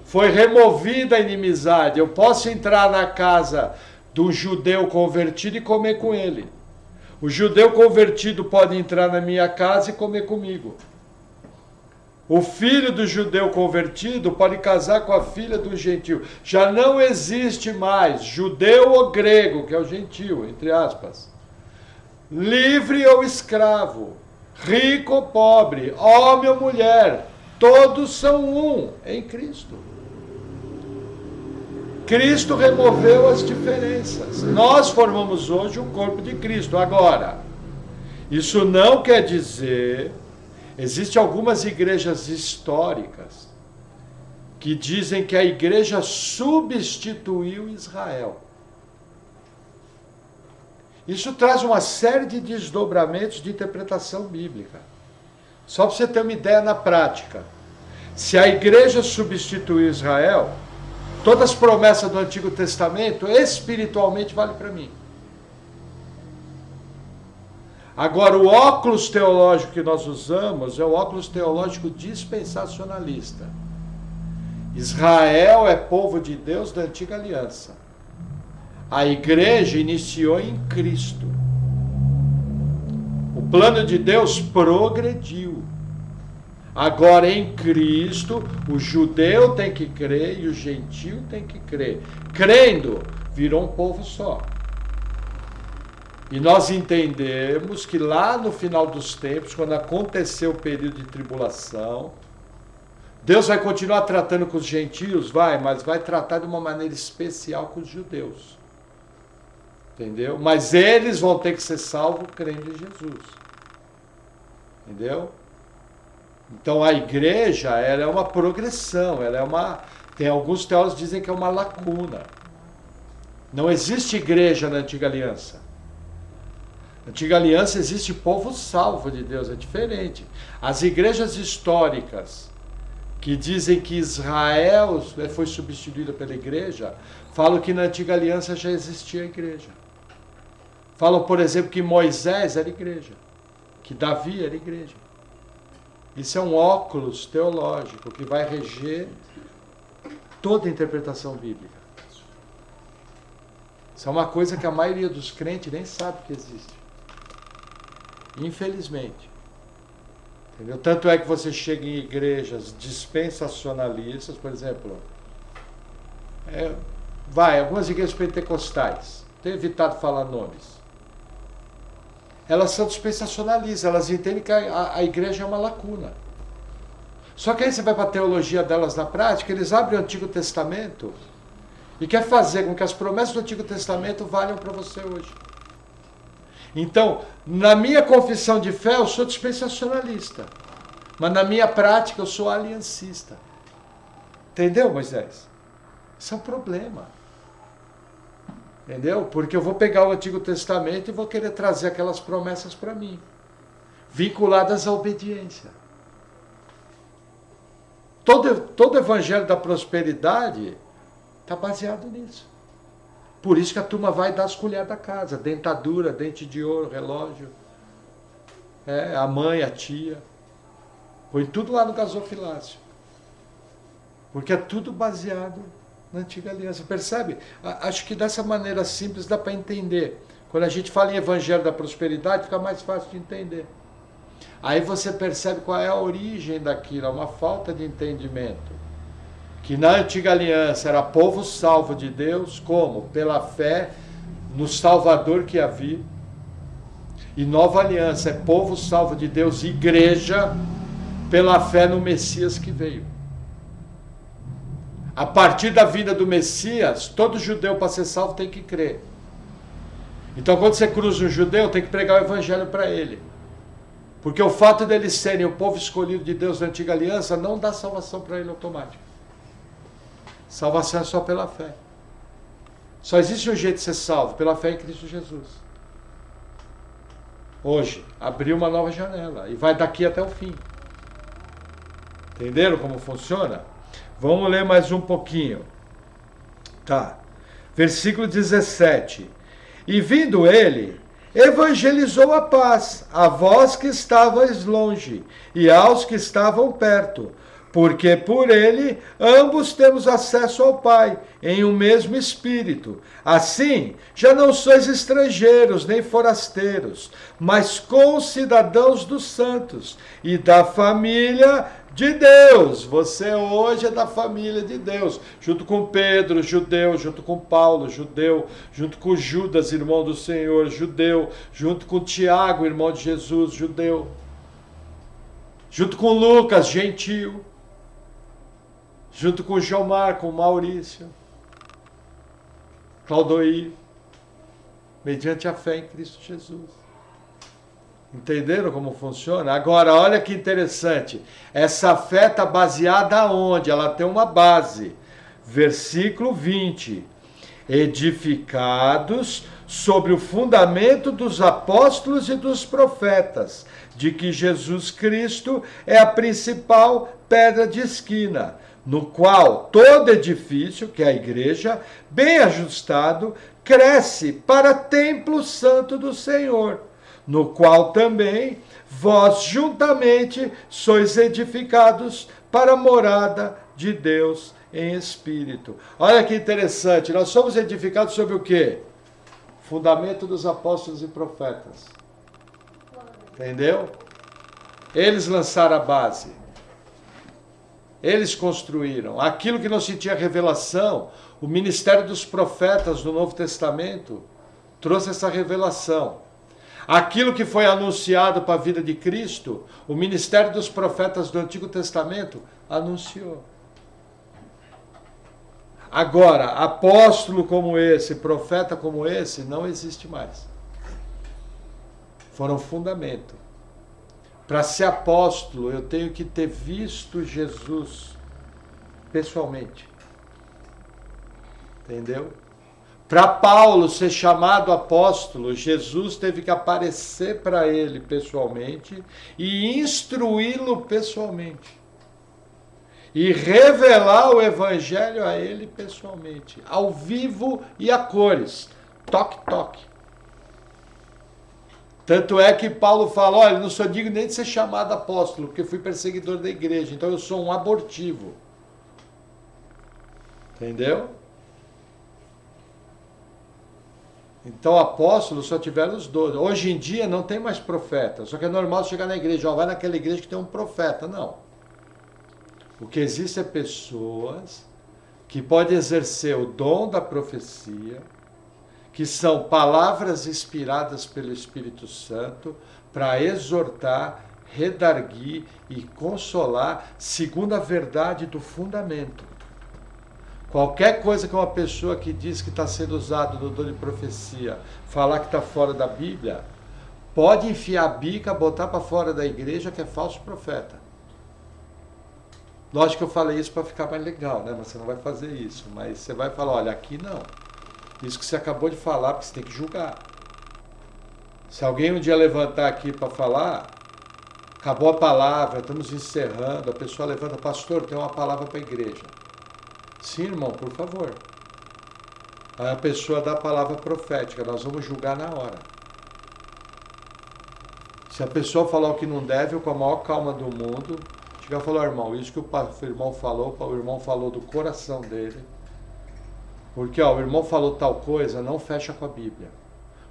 Foi removida a inimizade. Eu posso entrar na casa do judeu convertido e comer com ele. O judeu convertido pode entrar na minha casa e comer comigo. O filho do judeu convertido pode casar com a filha do gentil. Já não existe mais judeu ou grego, que é o gentil, entre aspas. Livre ou escravo, rico ou pobre, homem ou mulher, todos são um em Cristo. Cristo removeu as diferenças. Nós formamos hoje o corpo de Cristo. Agora, isso não quer dizer... Existem algumas igrejas históricas que dizem que a igreja substituiu Israel. Isso traz uma série de desdobramentos de interpretação bíblica. Só para você ter uma ideia na prática. Se a igreja substituiu Israel, todas as promessas do Antigo Testamento, espiritualmente, vale para mim. Agora, o óculos teológico que nós usamos é o óculos teológico dispensacionalista. Israel é povo de Deus da antiga aliança. A igreja iniciou em Cristo. O plano de Deus progrediu. Agora, em Cristo, o judeu tem que crer e o gentio tem que crer. Crendo, virou um povo só. E nós entendemos que lá no final dos tempos, quando acontecer o período de tribulação, Deus vai continuar tratando com os gentios? Mas vai tratar de uma maneira especial com os judeus. Entendeu? Mas eles vão ter que ser salvos crendo em Jesus. Entendeu? Então a igreja, ela é uma progressão, ela é uma... Tem alguns teólogos que dizem que é uma lacuna. Não existe igreja na Antiga Aliança. Na Antiga Aliança existe povo salvo de Deus, é diferente. As igrejas históricas que dizem que Israel foi substituída pela igreja, falam que na Antiga Aliança já existia a igreja. Falam, por exemplo, que Moisés era igreja, que Davi era igreja. Isso é um óculos teológico que vai reger toda a interpretação bíblica. Isso é uma coisa que a maioria dos crentes nem sabe que existe. Infelizmente. Entendeu? Tanto é que você chega em igrejas dispensacionalistas, por exemplo, algumas igrejas pentecostais, tenho evitado falar nomes. Elas são dispensacionalistas, elas entendem que a igreja é uma lacuna. Só que aí você vai para a teologia delas na prática, eles abrem o Antigo Testamento e quer fazer com que as promessas do Antigo Testamento valham para você hoje. Então, na minha confissão de fé, eu sou dispensacionalista. Mas na minha prática, eu sou aliancista. Entendeu, Moisés? Isso é um problema. Entendeu? Porque eu vou pegar o Antigo Testamento e vou querer trazer aquelas promessas para mim, vinculadas à obediência. Todo evangelho da prosperidade está baseado nisso. Por isso que a turma vai dar as colheres da casa, dentadura, dente de ouro, relógio, a mãe, a tia, põe tudo lá no gasofilácio. Porque é tudo baseado na Antiga Aliança. Percebe? Acho que dessa maneira simples dá para entender. Quando a gente fala em evangelho da prosperidade, fica mais fácil de entender. Aí você percebe qual é a origem daquilo, é uma falta de entendimento. Que na Antiga Aliança era povo salvo de Deus, como? Pela fé no Salvador que havia. E Nova Aliança é povo salvo de Deus, igreja, pela fé no Messias que veio. A partir da vinda do Messias, todo judeu para ser salvo tem que crer. Então quando você cruza um judeu, tem que pregar o evangelho para ele. Porque o fato deles serem o povo escolhido de Deus na Antiga Aliança não dá salvação para ele automático. Salvação é só pela fé. Só existe um jeito de ser salvo, pela fé em Cristo Jesus. Hoje, abriu uma nova janela e vai daqui até o fim. Entenderam como funciona? Vamos ler mais um pouquinho. Tá. Versículo 17. E vindo ele, evangelizou a paz a vós que estavais longe e aos que estavam perto, porque por ele ambos temos acesso ao Pai, em um mesmo Espírito. Assim, já não sois estrangeiros nem forasteiros, mas concidadãos dos santos e da família de Deus. Você hoje é da família de Deus, junto com Pedro, judeu, junto com Paulo, judeu, junto com Judas, irmão do Senhor, judeu, junto com Tiago, irmão de Jesus, judeu, junto com Lucas, gentio, junto com Jomar, com Maurício, Claudoir, mediante a fé em Cristo Jesus. Entenderam como funciona? Agora, olha que interessante. Essa fé está baseada aonde? Ela tem uma base. Versículo 20. Edificados sobre o fundamento dos apóstolos e dos profetas, de que Jesus Cristo é a principal pedra de esquina, no qual todo edifício, que é a igreja, bem ajustado, cresce para templo santo do Senhor, no qual também vós juntamente sois edificados para a morada de Deus em espírito. Olha que interessante, nós somos edificados sobre o quê? Fundamento dos apóstolos e profetas. Entendeu? Eles lançaram a base. Eles construíram. Aquilo que não se tinha revelação, o ministério dos profetas do Novo Testamento trouxe essa revelação. Aquilo que foi anunciado para a vida de Cristo, o ministério dos profetas do Antigo Testamento anunciou. Agora, apóstolo como esse, profeta como esse, não existe mais. Foram fundamento. Para ser apóstolo, eu tenho que ter visto Jesus pessoalmente. Entendeu? Para Paulo ser chamado apóstolo, Jesus teve que aparecer para ele pessoalmente e instruí-lo pessoalmente. E revelar o evangelho a ele pessoalmente, ao vivo e a cores. Toque, toque. Tanto é que Paulo fala, olha, não sou digno nem de ser chamado apóstolo, porque fui perseguidor da igreja, então eu sou um abortivo. Entendeu? Então apóstolos só tiveram os 12. Hoje em dia não tem mais profeta, só que é normal chegar na igreja, ó, vai naquela igreja que tem um profeta. Não. O que existe é pessoas que podem exercer o dom da profecia, que são palavras inspiradas pelo Espírito Santo para exortar, redarguir e consolar segundo a verdade do fundamento. Qualquer coisa que uma pessoa que diz que está sendo usado no dom de profecia falar que está fora da Bíblia, pode enfiar a bica, botar para fora da igreja que é falso profeta. Lógico que eu falei isso para ficar mais legal, né? Mas você não vai fazer isso. Mas você vai falar, olha, aqui não. Isso que você acabou de falar, porque você tem que julgar. Se alguém um dia levantar aqui para falar, acabou a palavra, estamos encerrando, a pessoa levanta, pastor, tem uma palavra para a igreja. Sim, irmão, por favor. Aí a pessoa dá a palavra profética, nós vamos julgar na hora. Se a pessoa falar o que não deve, eu com a maior calma do mundo, chegar e falar, irmão, isso que o irmão falou do coração dele. Porque ó, o irmão falou tal coisa, não fecha com a Bíblia.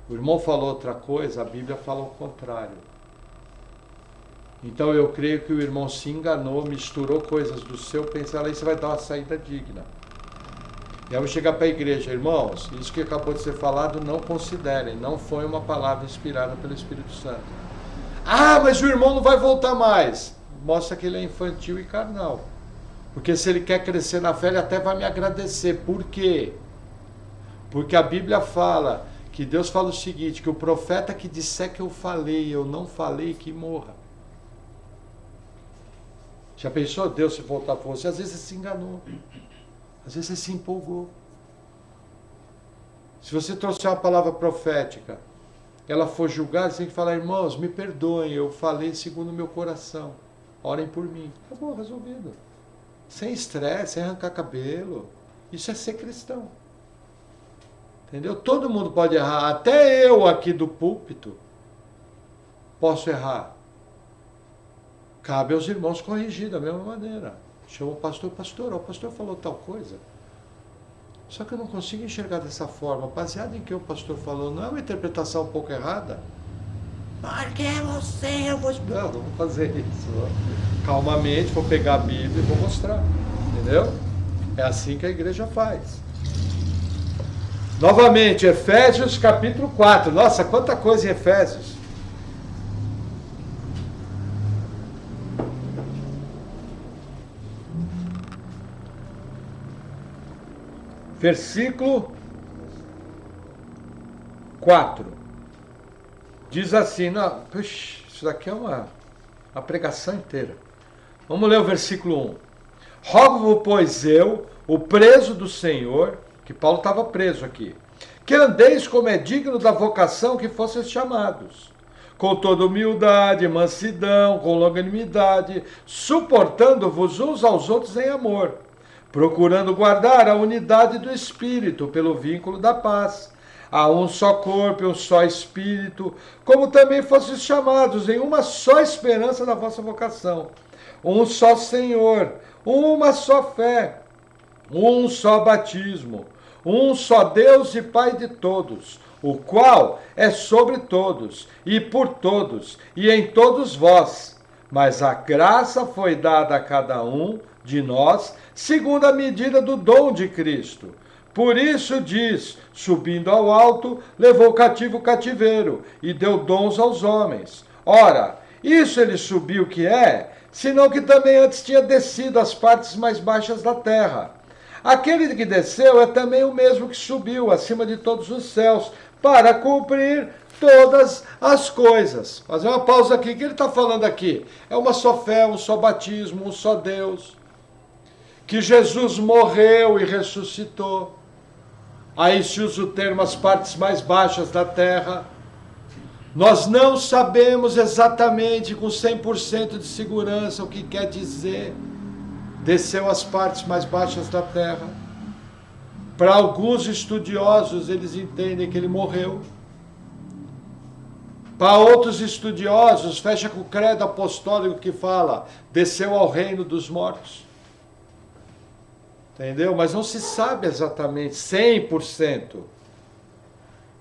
O irmão falou outra coisa, a Bíblia fala o contrário. Então eu creio que o irmão se enganou, misturou coisas do seu pensamento, aí você vai dar uma saída digna. E aí eu vou chegar para a igreja, irmãos, isso que acabou de ser falado, não considerem, não foi uma palavra inspirada pelo Espírito Santo. Ah, mas o irmão não vai voltar mais. Mostra que ele é infantil e carnal. Porque se ele quer crescer na fé, ele até vai me agradecer. Por quê? Porque a Bíblia fala, que Deus fala o seguinte, que o profeta que disser que eu não falei, que morra. Já pensou Deus se voltar para você? Às vezes você se enganou. Às vezes você se empolgou. Se você trouxer uma palavra profética, ela for julgada, você tem que falar, irmãos, me perdoem, eu falei segundo o meu coração. Orem por mim. Acabou, resolvido. Sem estresse, sem arrancar cabelo. Isso é ser cristão. Entendeu? Todo mundo pode errar. Até eu aqui do púlpito posso errar. Cabe aos irmãos corrigir da mesma maneira. Chama o pastor, ó, o pastor falou tal coisa. Só que eu não consigo enxergar dessa forma. Baseado em que o pastor falou, não é uma interpretação um pouco errada? Porque você, eu vou... Não vou fazer isso. Calmamente, vou pegar a Bíblia e vou mostrar. Entendeu? É assim que a igreja faz. Novamente, Efésios capítulo 4. Nossa, quanta coisa em Efésios. Versículo 4. Diz assim, não, puxa, isso daqui é uma pregação inteira. Vamos ler o versículo 1. Rogo-vos, pois eu, o preso do Senhor, que Paulo estava preso aqui, que andeis como é digno da vocação que fosseis chamados, com toda humildade, mansidão, com longanimidade, suportando-vos uns aos outros em amor, procurando guardar a unidade do Espírito pelo vínculo da paz. Há um só corpo e um só Espírito, como também fostes chamados em uma só esperança da vossa vocação. Um só Senhor, uma só fé, um só batismo, um só Deus e Pai de todos, o qual é sobre todos, e por todos, e em todos vós. Mas a graça foi dada a cada um de nós, segundo a medida do dom de Cristo. Por isso diz, subindo ao alto, levou cativo o cativeiro e deu dons aos homens. Ora, isso ele subiu que é, senão que também antes tinha descido às partes mais baixas da terra. Aquele que desceu é também o mesmo que subiu acima de todos os céus, para cumprir todas as coisas. Fazer uma pausa aqui. O que ele está falando aqui? É uma só fé, um só batismo, um só Deus. Que Jesus morreu e ressuscitou. Aí se usa o termo as partes mais baixas da terra. Nós não sabemos exatamente com 100% de segurança o que quer dizer desceu às partes mais baixas da terra. Para alguns estudiosos, eles entendem que ele morreu. Para outros estudiosos, fecha com o credo apostólico que fala, desceu ao reino dos mortos. Entendeu? Mas não se sabe exatamente, 100%.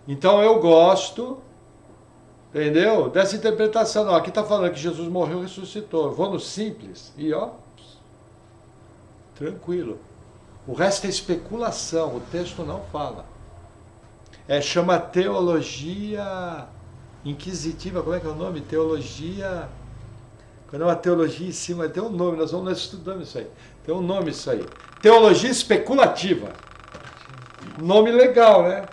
Então eu gosto, entendeu? Dessa interpretação. Não, aqui está falando que Jesus morreu e ressuscitou. Eu vou no simples e ó, tranquilo. O resto é especulação, o texto não fala. Chama teologia inquisitiva, como é que é o nome? Teologia... Quando é uma teologia em cima, tem um nome, nós estudamos isso aí. Tem um nome isso aí. Teologia especulativa. Nome legal, né?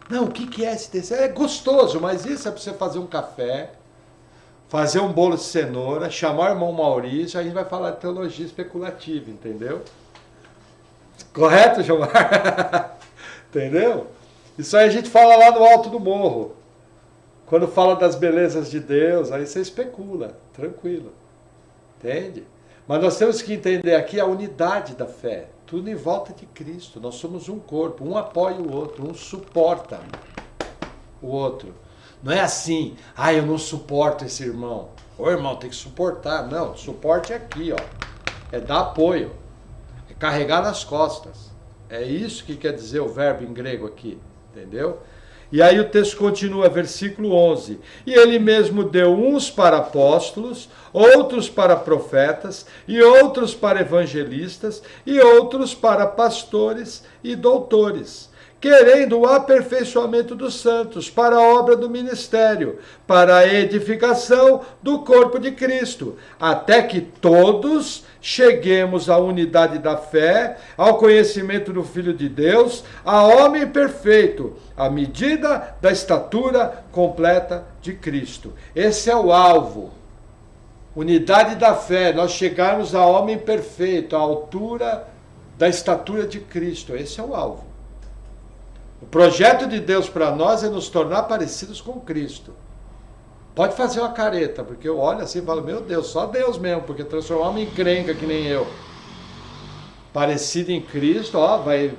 Não, o que é esse texto? É gostoso, mas isso é para você fazer um café, fazer um bolo de cenoura, chamar o irmão Maurício, aí a gente vai falar de teologia especulativa, entendeu? Correto, Gilmar? Entendeu? Isso aí a gente fala lá no alto do morro. Quando fala das belezas de Deus, aí você especula, tranquilo. Entende? Mas nós temos que entender aqui a unidade da fé. Tudo em volta de Cristo. Nós somos um corpo, um apoia o outro, um suporta o outro. Não é assim, eu não suporto esse irmão. Ô irmão, tem que suportar. Não, suporte é aqui, ó. É dar apoio. É carregar nas costas. É isso que quer dizer o verbo em grego aqui. Entendeu? E aí o texto continua, versículo 11. E ele mesmo deu uns para apóstolos, outros para profetas, e outros para evangelistas, e outros para pastores e doutores, querendo o aperfeiçoamento dos santos, para a obra do ministério, para a edificação do corpo de Cristo, até que todos cheguemos à unidade da fé, ao conhecimento do Filho de Deus, a homem perfeito, à medida da estatura completa de Cristo. Esse é o alvo. Unidade da fé, nós chegarmos a homem perfeito, à altura da estatura de Cristo. Esse é o alvo. O projeto de Deus para nós é nos tornar parecidos com Cristo. Pode fazer uma careta, porque eu olho assim e falo, meu Deus, só Deus mesmo, porque transformar uma encrenca que nem eu. Parecido em Cristo, ó, vai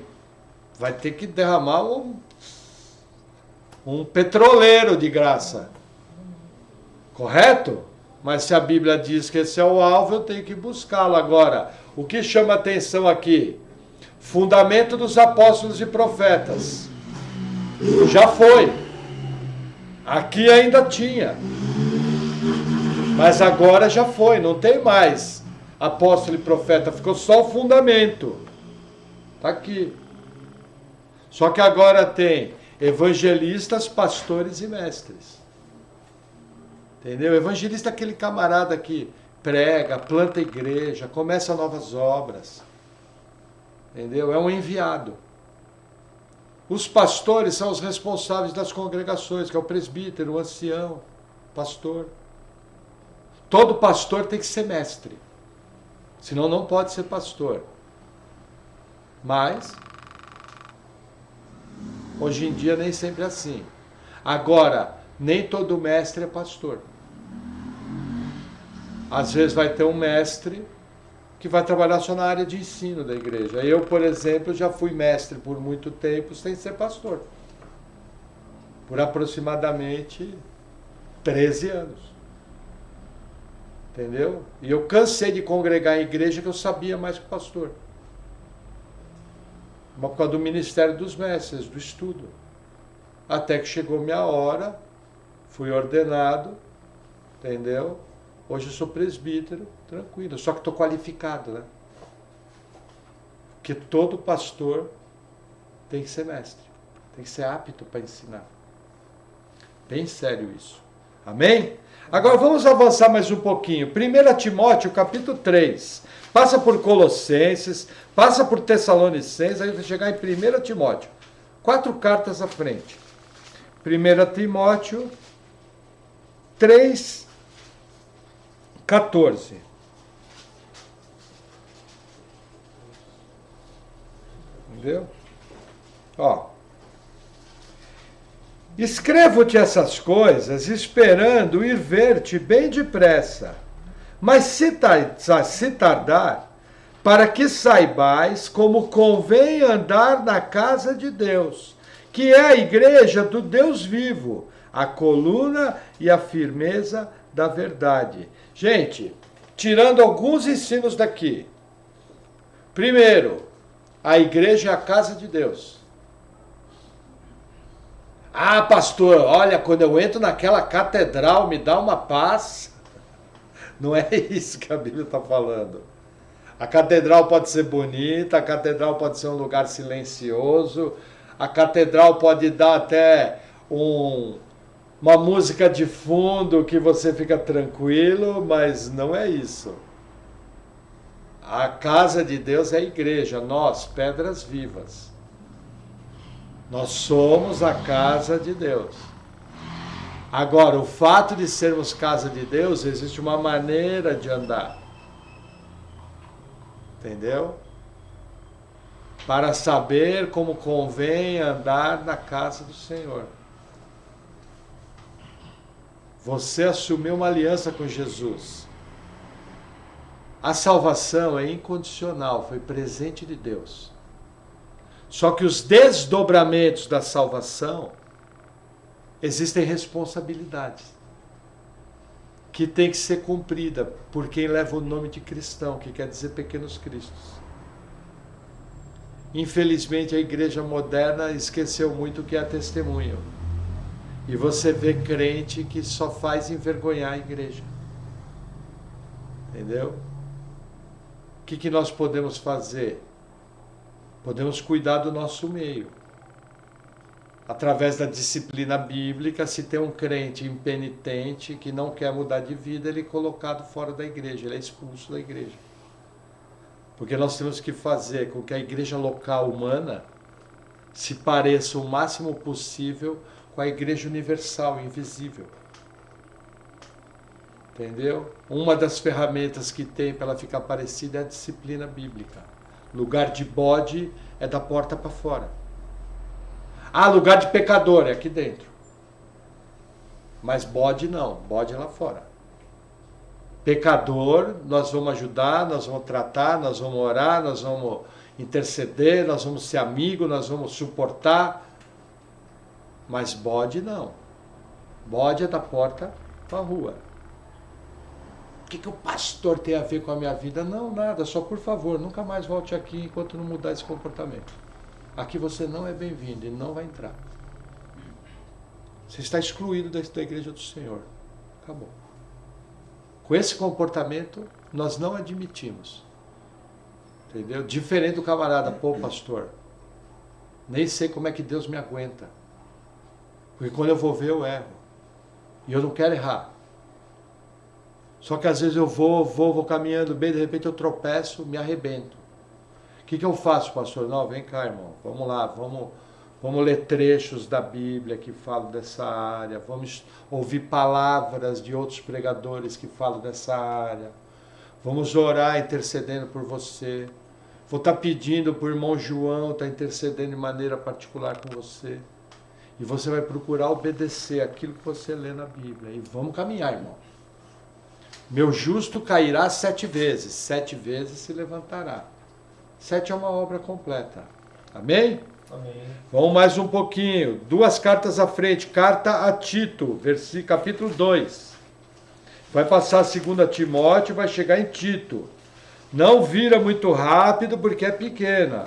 ter que derramar um petroleiro de graça. Correto? Mas se a Bíblia diz que esse é o alvo, eu tenho que buscá-lo. Agora, o que chama atenção aqui? Fundamento dos apóstolos e profetas. Já foi. Aqui ainda tinha. Mas agora já foi, não tem mais apóstolo e profeta, ficou só o fundamento. Está aqui. Só que agora tem evangelistas, pastores e mestres. Entendeu? Evangelista é aquele camarada que prega, planta igreja, começa novas obras. Entendeu? É um enviado. Os pastores são os responsáveis das congregações, que é o presbítero, o ancião, pastor. Todo pastor tem que ser mestre. Senão não pode ser pastor. Mas, hoje em dia nem sempre é assim. Agora, nem todo mestre é pastor. Às vezes vai ter um mestre que vai trabalhar só na área de ensino da igreja. Eu, por exemplo, já fui mestre por muito tempo sem ser pastor. Por aproximadamente 13 anos. Entendeu? E eu cansei de congregar em igreja que eu sabia mais que o pastor. Mas por causa do ministério dos mestres, do estudo. Até que chegou minha hora, fui ordenado, entendeu? Hoje eu sou presbítero, tranquilo, só que estou qualificado, né? Porque todo pastor tem que ser mestre. Tem que ser apto para ensinar. Bem sério isso. Amém? Agora vamos avançar mais um pouquinho. 1 Timóteo, capítulo 3. Passa por Colossenses, passa por Tessalonicenses, aí vai chegar em 1 Timóteo. 4 cartas à frente. 1 Timóteo 3, 14. Entendeu? Ó. Escrevo-te essas coisas, esperando ir ver-te bem depressa. Mas se tardar, para que saibais como convém andar na casa de Deus, que é a igreja do Deus vivo, a coluna e a firmeza da verdade. Gente, tirando alguns ensinos daqui. Primeiro, a igreja é a casa de Deus. Ah, pastor, olha, quando eu entro naquela catedral, me dá uma paz. Não é isso que a Bíblia está falando. A catedral pode ser bonita, a catedral pode ser um lugar silencioso, a catedral pode dar até uma música de fundo que você fica tranquilo, mas não é isso. A casa de Deus é a igreja, nós, pedras vivas. Nós somos a casa de Deus. Agora, o fato de sermos casa de Deus, existe uma maneira de andar. Entendeu? Para saber como convém andar na casa do Senhor. Você assumiu uma aliança com Jesus. A salvação é incondicional, foi presente de Deus. Só que os desdobramentos da salvação, existem responsabilidades que tem que ser cumprida por quem leva o nome de cristão, que quer dizer pequenos cristos. Infelizmente a igreja moderna esqueceu muito o que é testemunho. E você vê crente que só faz envergonhar a igreja. Entendeu? O que nós podemos fazer? Podemos cuidar do nosso meio. Através da disciplina bíblica, se tem um crente impenitente que não quer mudar de vida, ele é colocado fora da igreja, ele é expulso da igreja. Porque nós temos que fazer com que a igreja local humana se pareça o máximo possível com a igreja universal, invisível. Entendeu? Uma das ferramentas que tem para ela ficar parecida é a disciplina bíblica. Lugar de bode é da porta para fora. Ah, lugar de pecador é aqui dentro. Mas bode não, bode é lá fora. Pecador, nós vamos ajudar, nós vamos tratar, nós vamos orar, nós vamos interceder, nós vamos ser amigos, nós vamos suportar. Mas bode não. Bode é da porta para a rua. O que o pastor tem a ver com a minha vida? Não, nada, só por favor, nunca mais volte aqui enquanto não mudar esse comportamento. Aqui você não é bem-vindo e não vai entrar. Você está excluído da igreja do Senhor. Acabou. Com esse comportamento, nós não admitimos. Entendeu? Diferente do camarada, pô, pastor, nem sei como é que Deus me aguenta. Porque quando eu vou ver, eu erro. E eu não quero errar. Só que às vezes eu vou caminhando bem, de repente eu tropeço, me arrebento. O que eu faço, pastor? Não, vem cá, irmão, vamos lá, vamos ler trechos da Bíblia que falam dessa área, vamos ouvir palavras de outros pregadores que falam dessa área, vamos orar intercedendo por você, vou estar pedindo para o irmão João estar intercedendo de maneira particular com você, e você vai procurar obedecer aquilo que você lê na Bíblia, e vamos caminhar, irmão. Meu justo cairá 7 vezes, 7 vezes se levantará. 7 é uma obra completa. Amém? Amém. Vamos mais um pouquinho. 2 cartas à frente. Carta a Tito, capítulo 2. Vai passar 2 Timóteo, vai chegar em Tito. Não vira muito rápido porque é pequena.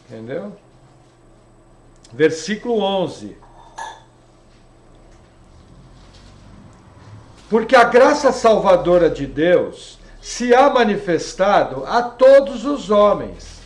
Entendeu? Versículo 11. Porque a graça salvadora de Deus se há manifestado a todos os homens,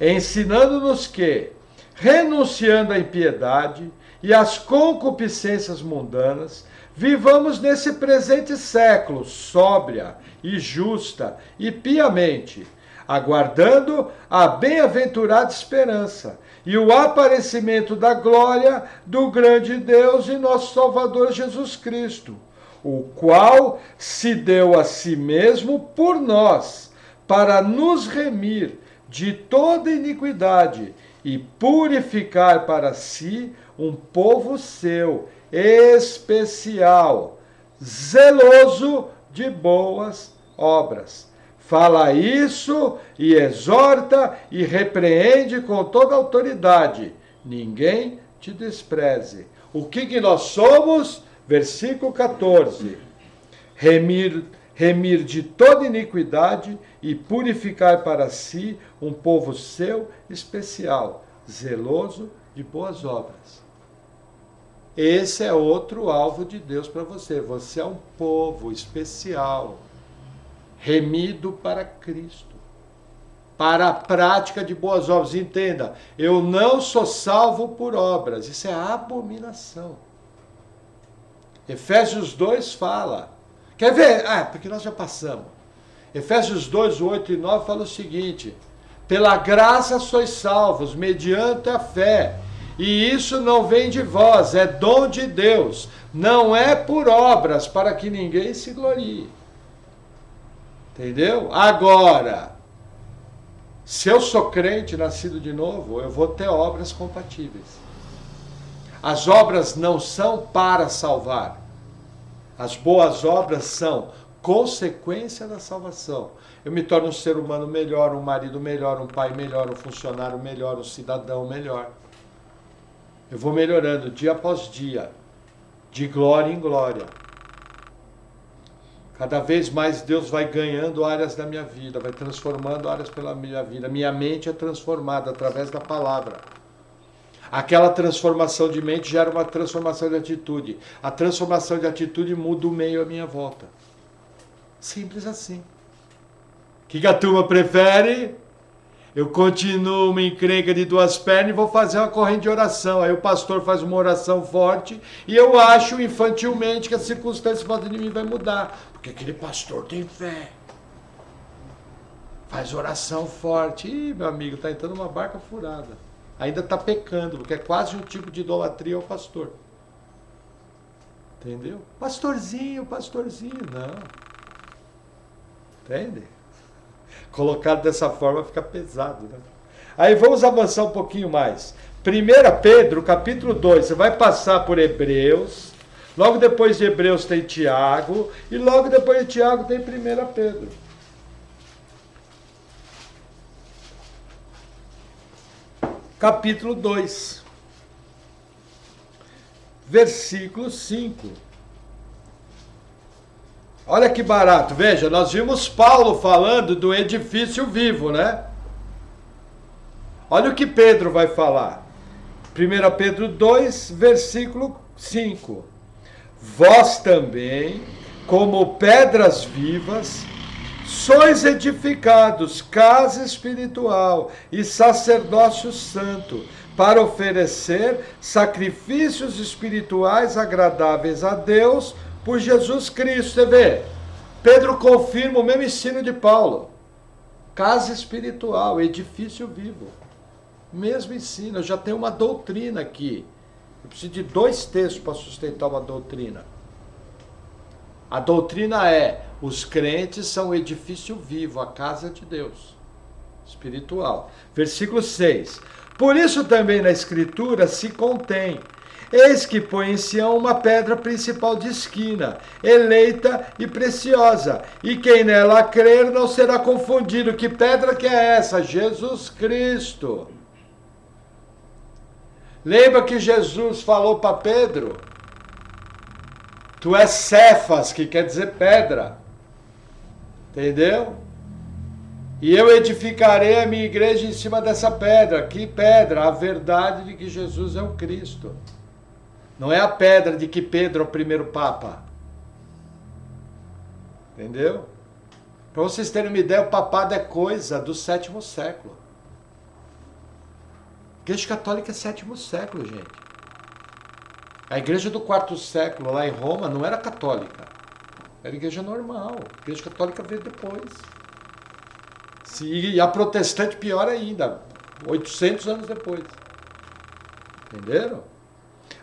ensinando-nos que, renunciando à impiedade e às concupiscências mundanas, vivamos nesse presente século sóbria e justa e piamente, aguardando a bem-aventurada esperança e o aparecimento da glória do grande Deus e nosso Salvador Jesus Cristo, o qual se deu a si mesmo por nós, para nos remir de toda iniquidade e purificar para si um povo seu, especial, zeloso de boas obras. Fala isso e exorta e repreende com toda autoridade. Ninguém te despreze. O que nós somos? Versículo 14. Remir de toda iniquidade e purificar para si um povo seu especial, zeloso de boas obras. Esse é outro alvo de Deus para você. Você é um povo especial, remido para Cristo, para a prática de boas obras. Entenda, eu não sou salvo por obras, isso é abominação. Efésios 2 fala, quer ver? Porque nós já passamos. Efésios 2, 8 e 9 fala o seguinte: pela graça sois salvos, mediante a fé, e isso não vem de vós, é dom de Deus, não é por obras, para que ninguém se glorie. Entendeu? Agora, se eu sou crente, nascido de novo, eu vou ter obras compatíveis. As obras não são para salvar. As boas obras são consequência da salvação. Eu me torno um ser humano melhor, um marido melhor, um pai melhor, um funcionário melhor, um cidadão melhor. Eu vou melhorando dia após dia, de glória em glória. Cada vez mais Deus vai ganhando áreas da minha vida, vai transformando áreas pela minha vida. Minha mente é transformada através da palavra. Aquela transformação de mente gera uma transformação de atitude. A transformação de atitude muda o meio à minha volta. Simples assim. O que a turma prefere? Eu continuo uma encrenca de duas pernas e vou fazer uma corrente de oração. Aí o pastor faz uma oração forte e eu acho infantilmente que a circunstância em volta de mim vai mudar. Porque aquele pastor tem fé. Faz oração forte. Ih, meu amigo, está entrando uma barca furada. Ainda está pecando, porque é quase um tipo de idolatria ao pastor. Entendeu? Pastorzinho, não. Entende? Colocado dessa forma fica pesado, né? Aí vamos avançar um pouquinho mais. 1 Pedro, capítulo 2, você vai passar por Hebreus, logo depois de Hebreus tem Tiago, e logo depois de Tiago tem 1 Pedro. Capítulo 2, versículo 5. Olha que barato, veja, nós vimos Paulo falando do edifício vivo, né? Olha o que Pedro vai falar. 1 Pedro 2, versículo 5. Vós também, como pedras vivas, sois edificados casa espiritual e sacerdócio santo, para oferecer sacrifícios espirituais agradáveis a Deus por Jesus Cristo. Você vê, Pedro confirma o mesmo ensino de Paulo. Casa espiritual, edifício vivo. Mesmo ensino, eu já tenho uma doutrina aqui. Eu preciso de 2 textos para sustentar uma doutrina. A doutrina é: os crentes são o edifício vivo, a casa de Deus, espiritual. Versículo 6. Por isso também na Escritura se contém: eis que põe em Sião uma pedra principal de esquina, eleita e preciosa, e quem nela crer não será confundido. Que pedra que é essa? Jesus Cristo. Lembra que Jesus falou para Pedro? Tu és Cefas, que quer dizer pedra. Entendeu? E eu edificarei a minha igreja em cima dessa pedra. Que pedra? A verdade de que Jesus é o Cristo. Não é a pedra de que Pedro é o primeiro Papa. Entendeu? Para vocês terem uma ideia, o papado é coisa do 7º século. Igreja Católica é 7º século, gente. A igreja do 4º século, lá em Roma, não era católica. Era igreja normal. A igreja católica veio depois. E a protestante, pior ainda, 800 anos depois. Entenderam?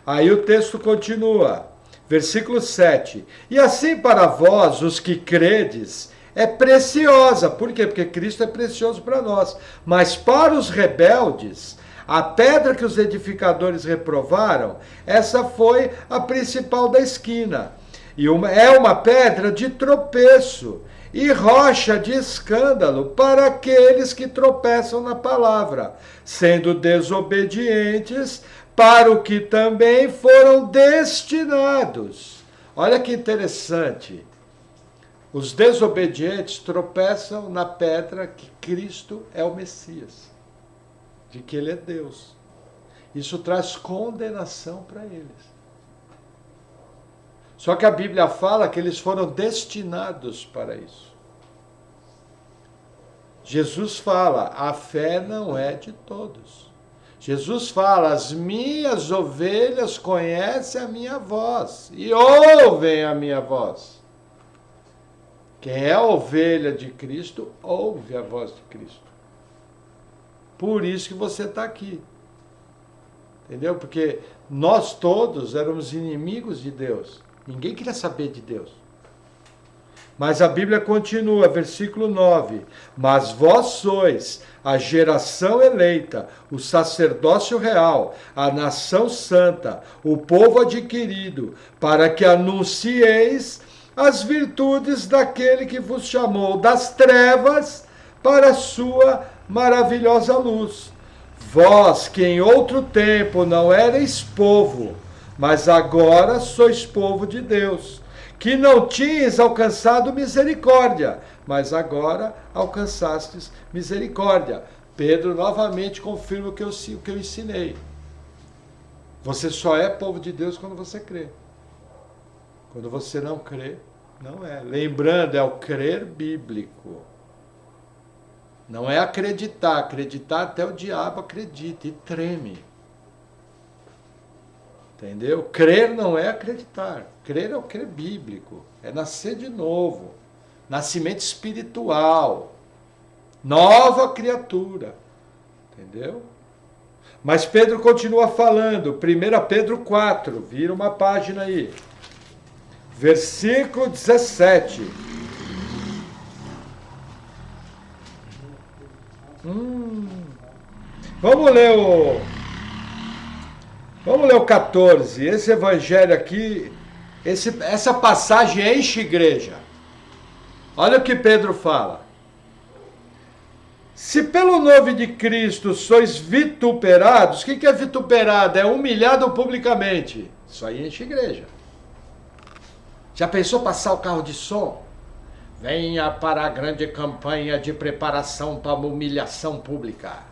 Aí o texto continua, versículo 7. E assim para vós, os que credes, é preciosa. Por quê? Porque Cristo é precioso para nós. Mas para os rebeldes, a pedra que os edificadores reprovaram, essa foi a principal da esquina. E é uma pedra de tropeço e rocha de escândalo para aqueles que tropeçam na palavra, sendo desobedientes para o que também foram destinados. Olha que interessante. Os desobedientes tropeçam na pedra que Cristo é o Messias, de que Ele é Deus. Isso traz condenação para eles. Só que a Bíblia fala que eles foram destinados para isso. Jesus fala, a fé não é de todos. Jesus fala, as minhas ovelhas conhecem a minha voz e ouvem a minha voz. Quem é a ovelha de Cristo, ouve a voz de Cristo. Por isso que você está aqui. Entendeu? Porque nós todos éramos inimigos de Deus. Ninguém queria saber de Deus. Mas a Bíblia continua, versículo 9. Mas vós sois a geração eleita, o sacerdócio real, a nação santa, o povo adquirido, para que anuncieis as virtudes daquele que vos chamou das trevas para a sua maravilhosa luz. Vós que em outro tempo não erais povo, mas agora sois povo de Deus, que não tinhas alcançado misericórdia, mas agora alcançastes misericórdia. Pedro novamente confirma o que eu ensinei. Você só é povo de Deus quando você crê. Quando você não crê, não é. Lembrando, é o crer bíblico. Não é acreditar. Acreditar até o diabo acredita e treme. Entendeu? Crer não é acreditar. Crer é o crer bíblico. É nascer de novo. Nascimento espiritual. Nova criatura. Entendeu? Mas Pedro continua falando. 1 Pedro 4. Vira uma página aí. Versículo 17. Vamos ler o 14. Esse evangelho aqui, essa passagem enche igreja. Olha o que Pedro fala. Se pelo nome de Cristo sois vituperados, o que é vituperado? É humilhado publicamente. Isso aí enche igreja. Já pensou passar o carro de som? Venha para a grande campanha de preparação para uma humilhação pública.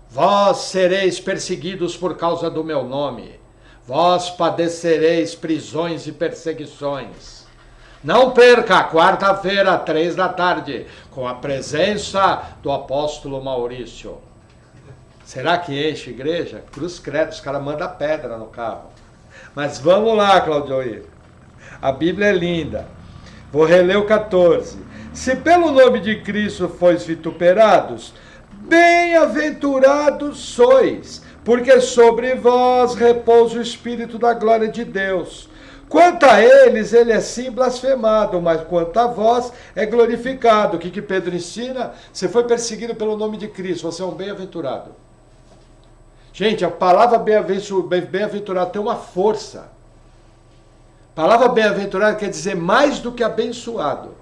Vós sereis perseguidos por causa do meu nome. Vós padecereis prisões e perseguições. Não perca, quarta-feira, 15h, com a presença do apóstolo Maurício. Será que enche igreja? Cruz credo, os caras mandam pedra no carro. Mas vamos lá, Claudio. A Bíblia é linda. Vou reler o 14. Se pelo nome de Cristo fois vituperados, bem-aventurados sois, porque sobre vós repousa o Espírito da glória de Deus. Quanto a eles, ele é sim blasfemado, mas quanto a vós, é glorificado. O que Pedro ensina? Você foi perseguido pelo nome de Cristo, você é um bem-aventurado. Gente, a palavra bem-aventurado tem uma força. A palavra bem-aventurado quer dizer mais do que abençoado.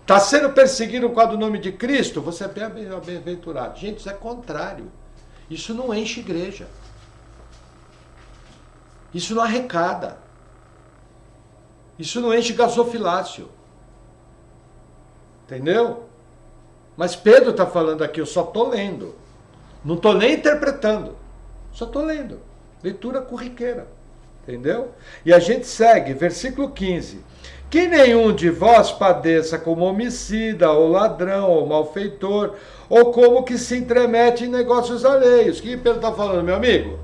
Está sendo perseguido por causa do nome de Cristo? Você é bem-aventurado. Gente, isso é contrário. Isso não enche igreja. Isso não arrecada. Isso não enche gasofilácio. Entendeu? Mas Pedro está falando aqui, eu só estou lendo. Não estou nem interpretando. Só estou lendo. Leitura corriqueira. Entendeu? E a gente segue, versículo 15. que nenhum de vós padeça como homicida, ou ladrão, ou malfeitor, ou como que se intromete em negócios alheios. O que Pedro está falando, meu amigo?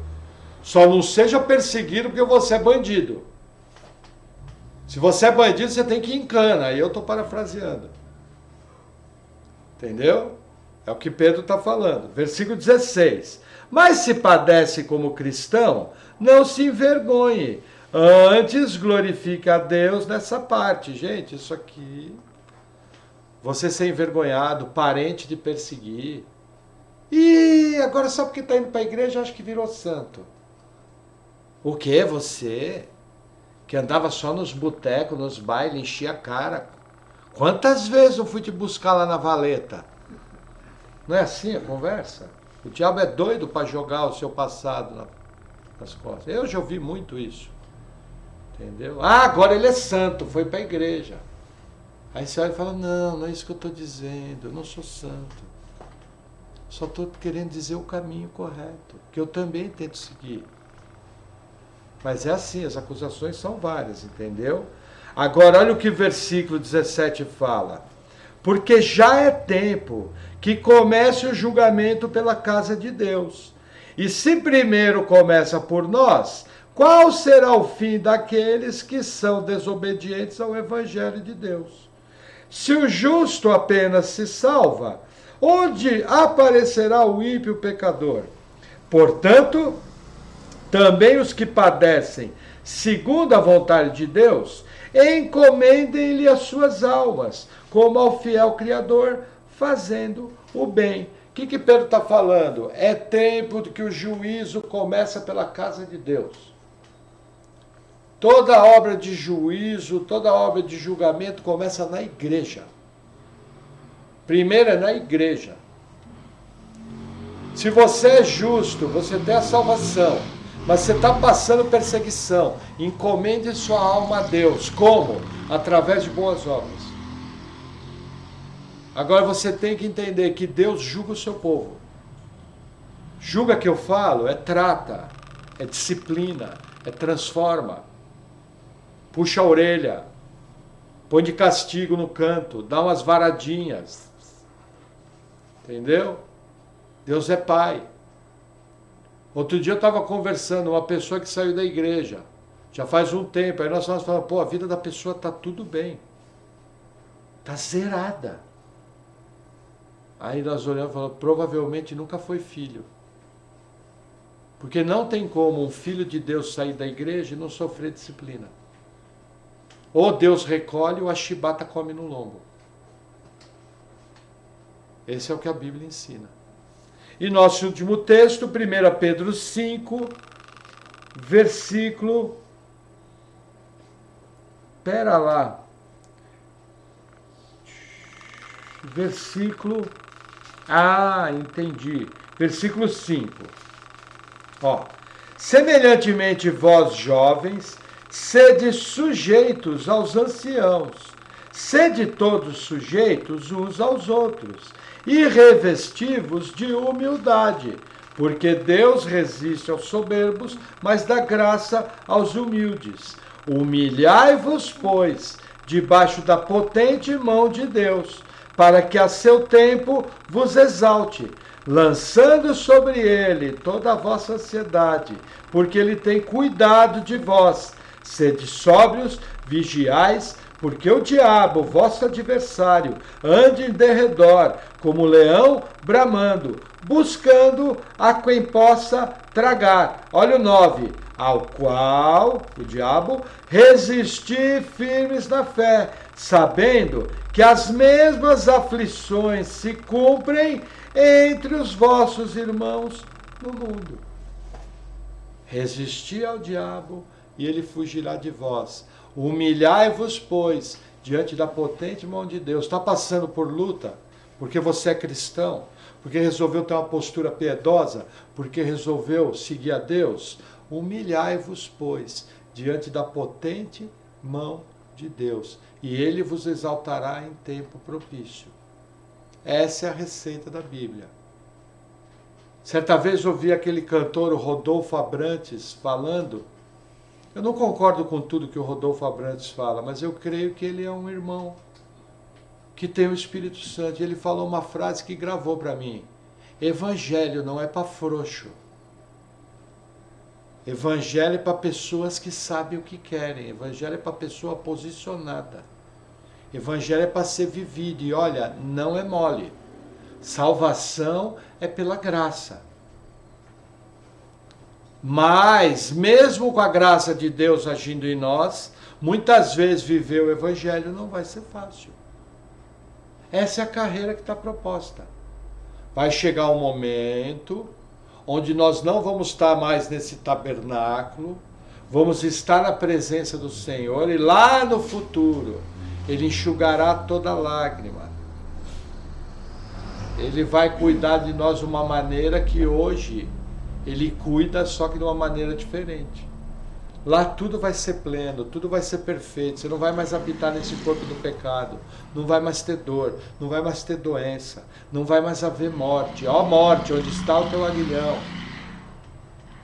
Só não seja perseguido porque você é bandido. Se você é bandido, você tem que ir em cana. Aí eu estou parafraseando. Entendeu? É o que Pedro está falando. Versículo 16. Mas se padece como cristão, não se envergonhe. Antes glorifique a Deus nessa parte. Gente, isso aqui... Você ser envergonhado, parente de perseguir. E agora só porque está indo para a igreja, acho que virou santo. O quê? Você? Que andava só nos botecos, nos bailes, enchia a cara. Quantas vezes eu fui te buscar lá na valeta? Não é assim a conversa? O diabo é doido para jogar o seu passado nas costas. Eu já ouvi muito isso. Entendeu? Ah, agora ele é santo, foi para a igreja. Aí você olha e fala, não, não é isso que eu estou dizendo, eu não sou santo. Só estou querendo dizer o caminho correto, que eu também tento seguir. Mas é assim, as acusações são várias, entendeu? Agora, olha o que o versículo 17 fala. Porque já é tempo que comece o julgamento pela casa de Deus. E se primeiro começa por nós, qual será o fim daqueles que são desobedientes ao Evangelho de Deus? Se o justo apenas se salva, onde aparecerá o ímpio pecador? Portanto, também os que padecem segundo a vontade de Deus, encomendem-lhe as suas almas, como ao fiel Criador, fazendo o bem. O que Pedro está falando? É tempo de que o juízo começa pela casa de Deus. Toda obra de juízo, toda obra de julgamento começa na igreja. Primeiro é na igreja. Se você é justo, você tem a salvação, mas você está passando perseguição, encomende sua alma a Deus. Como? Através de boas obras. Agora você tem que entender que Deus julga o seu povo. Julga que eu falo, é trata, é disciplina, é transforma. Puxa a orelha, põe de castigo no canto, dá umas varadinhas. Entendeu? Deus é pai. Outro dia eu estava conversando, uma pessoa que saiu da igreja, já faz um tempo, aí nós falamos, pô, a vida da pessoa está tudo bem. Está zerada. Aí nós olhamos e falamos, provavelmente nunca foi filho. Porque não tem como um filho de Deus sair da igreja e não sofrer disciplina. Ou Deus recolhe ou a chibata come no lombo. Esse é o que a Bíblia ensina. E nosso último texto, 1 Pedro 5, versículo... Pera lá. Versículo... Ah, entendi. Versículo 5. Ó. Semelhantemente vós, jovens, sede sujeitos aos anciãos. Sede todos sujeitos uns aos outros. E revestivos de humildade, porque Deus resiste aos soberbos, mas dá graça aos humildes. Humilhai-vos, pois, debaixo da potente mão de Deus, para que a seu tempo vos exalte, lançando sobre ele toda a vossa ansiedade, porque ele tem cuidado de vós. Sede sóbrios, vigiais, porque o diabo, vosso adversário, anda em derredor, como leão bramando, buscando a quem possa tragar. Olha o 9. Ao qual, o diabo, resistir firmes na fé, sabendo que as mesmas aflições se cumprem entre os vossos irmãos no mundo. Resistir ao diabo e ele fugirá de vós. Humilhai-vos, pois, diante da potente mão de Deus. Está passando por luta? Porque você é cristão? Porque resolveu ter uma postura piedosa? Porque resolveu seguir a Deus? Humilhai-vos, pois, diante da potente mão de Deus, e ele vos exaltará em tempo propício. Essa é a receita da Bíblia. Certa vez ouvi aquele cantor, o Rodolfo Abrantes, falando Eu não concordo com tudo que o Rodolfo Abrantes fala, mas eu creio que ele é um irmão que tem o Espírito Santo. E ele falou uma frase que gravou para mim. Evangelho não é para frouxo. Evangelho é para pessoas que sabem o que querem. Evangelho é para pessoa posicionada. Evangelho é para ser vivido. E olha, não é mole. Salvação é pela graça. Mas, mesmo com a graça de Deus agindo em nós, muitas vezes viver o Evangelho não vai ser fácil. Essa é a carreira que está proposta. Vai chegar um momento onde nós não vamos estar mais nesse tabernáculo, vamos estar na presença do Senhor e lá no futuro Ele enxugará toda lágrima. Ele vai cuidar de nós de uma maneira que hoje Ele cuida, só que de uma maneira diferente. Lá tudo vai ser pleno, tudo vai ser perfeito. Você não vai mais habitar nesse corpo do pecado. Não vai mais ter dor, não vai mais ter doença, não vai mais haver morte. Ó morte, onde está o teu aguilhão?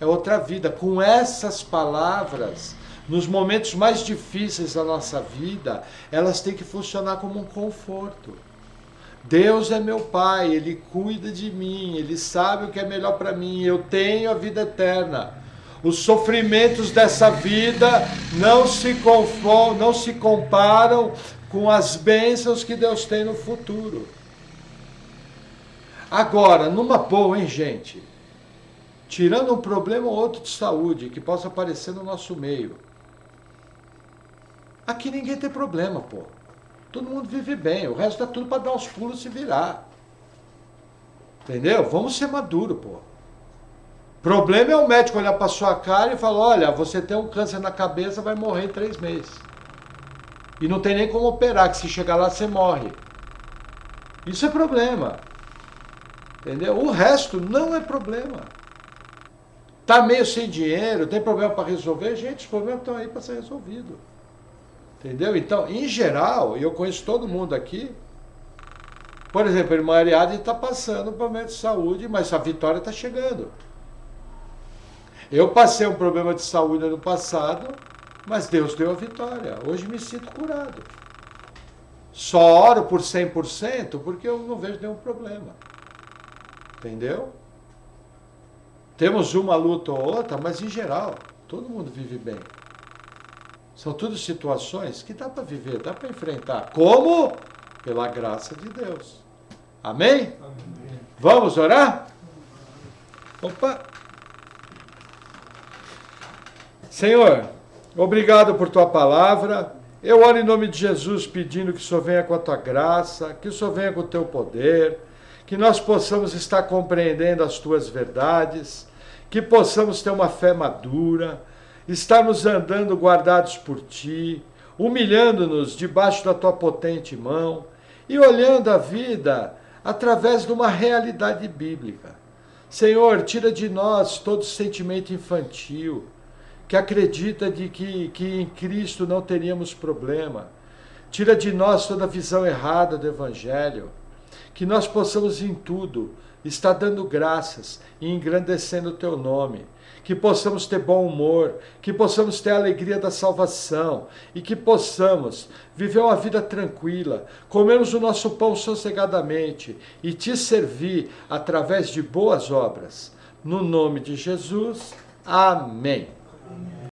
É outra vida. Com essas palavras, nos momentos mais difíceis da nossa vida, elas têm que funcionar como um conforto. Deus é meu Pai, Ele cuida de mim, Ele sabe o que é melhor para mim, eu tenho a vida eterna. Os sofrimentos dessa vida não se comparam com as bênçãos que Deus tem no futuro. Agora, numa boa, hein, gente? Tirando um problema ou outro de saúde que possa aparecer no nosso meio. Aqui ninguém tem problema, pô. Todo mundo vive bem, o resto dá tudo para dar os pulos e se virar. Entendeu? Vamos ser maduros, pô. Problema é o médico olhar para sua cara e falar, olha, você tem um câncer na cabeça, vai morrer em 3 meses. E não tem nem como operar, que se chegar lá você morre. Isso é problema. Entendeu? O resto não é problema. Tá meio sem dinheiro, tem problema para resolver? Gente, os problemas estão aí para ser resolvidos. Entendeu? Então, em geral, e eu conheço todo mundo aqui, por exemplo, a irmã Ariadne está passando por problema de saúde, mas a vitória está chegando. Eu passei um problema de saúde ano passado, mas Deus deu a vitória. Hoje me sinto curado. Só oro por 100% porque eu não vejo nenhum problema. Entendeu? Temos uma luta ou outra, mas em geral, todo mundo vive bem. São tudo situações que dá para viver, dá para enfrentar. Como? Pela graça de Deus. Amém? Amém. Vamos orar? Opa! Senhor, obrigado por tua palavra. Eu oro em nome de Jesus pedindo que o Senhor venha com a tua graça, que o Senhor venha com o teu poder, que nós possamos estar compreendendo as tuas verdades, que possamos ter uma fé madura, estarmos andando guardados por ti, humilhando-nos debaixo da tua potente mão e olhando a vida através de uma realidade bíblica. Senhor, tira de nós todo sentimento infantil, que acredita de que em Cristo não teríamos problema. Tira de nós toda a visão errada do Evangelho. Que nós possamos em tudo estar dando graças e engrandecendo o teu nome. Que possamos ter bom humor, que possamos ter a alegria da salvação e que possamos viver uma vida tranquila, comermos o nosso pão sossegadamente e te servir através de boas obras. No nome de Jesus, amém.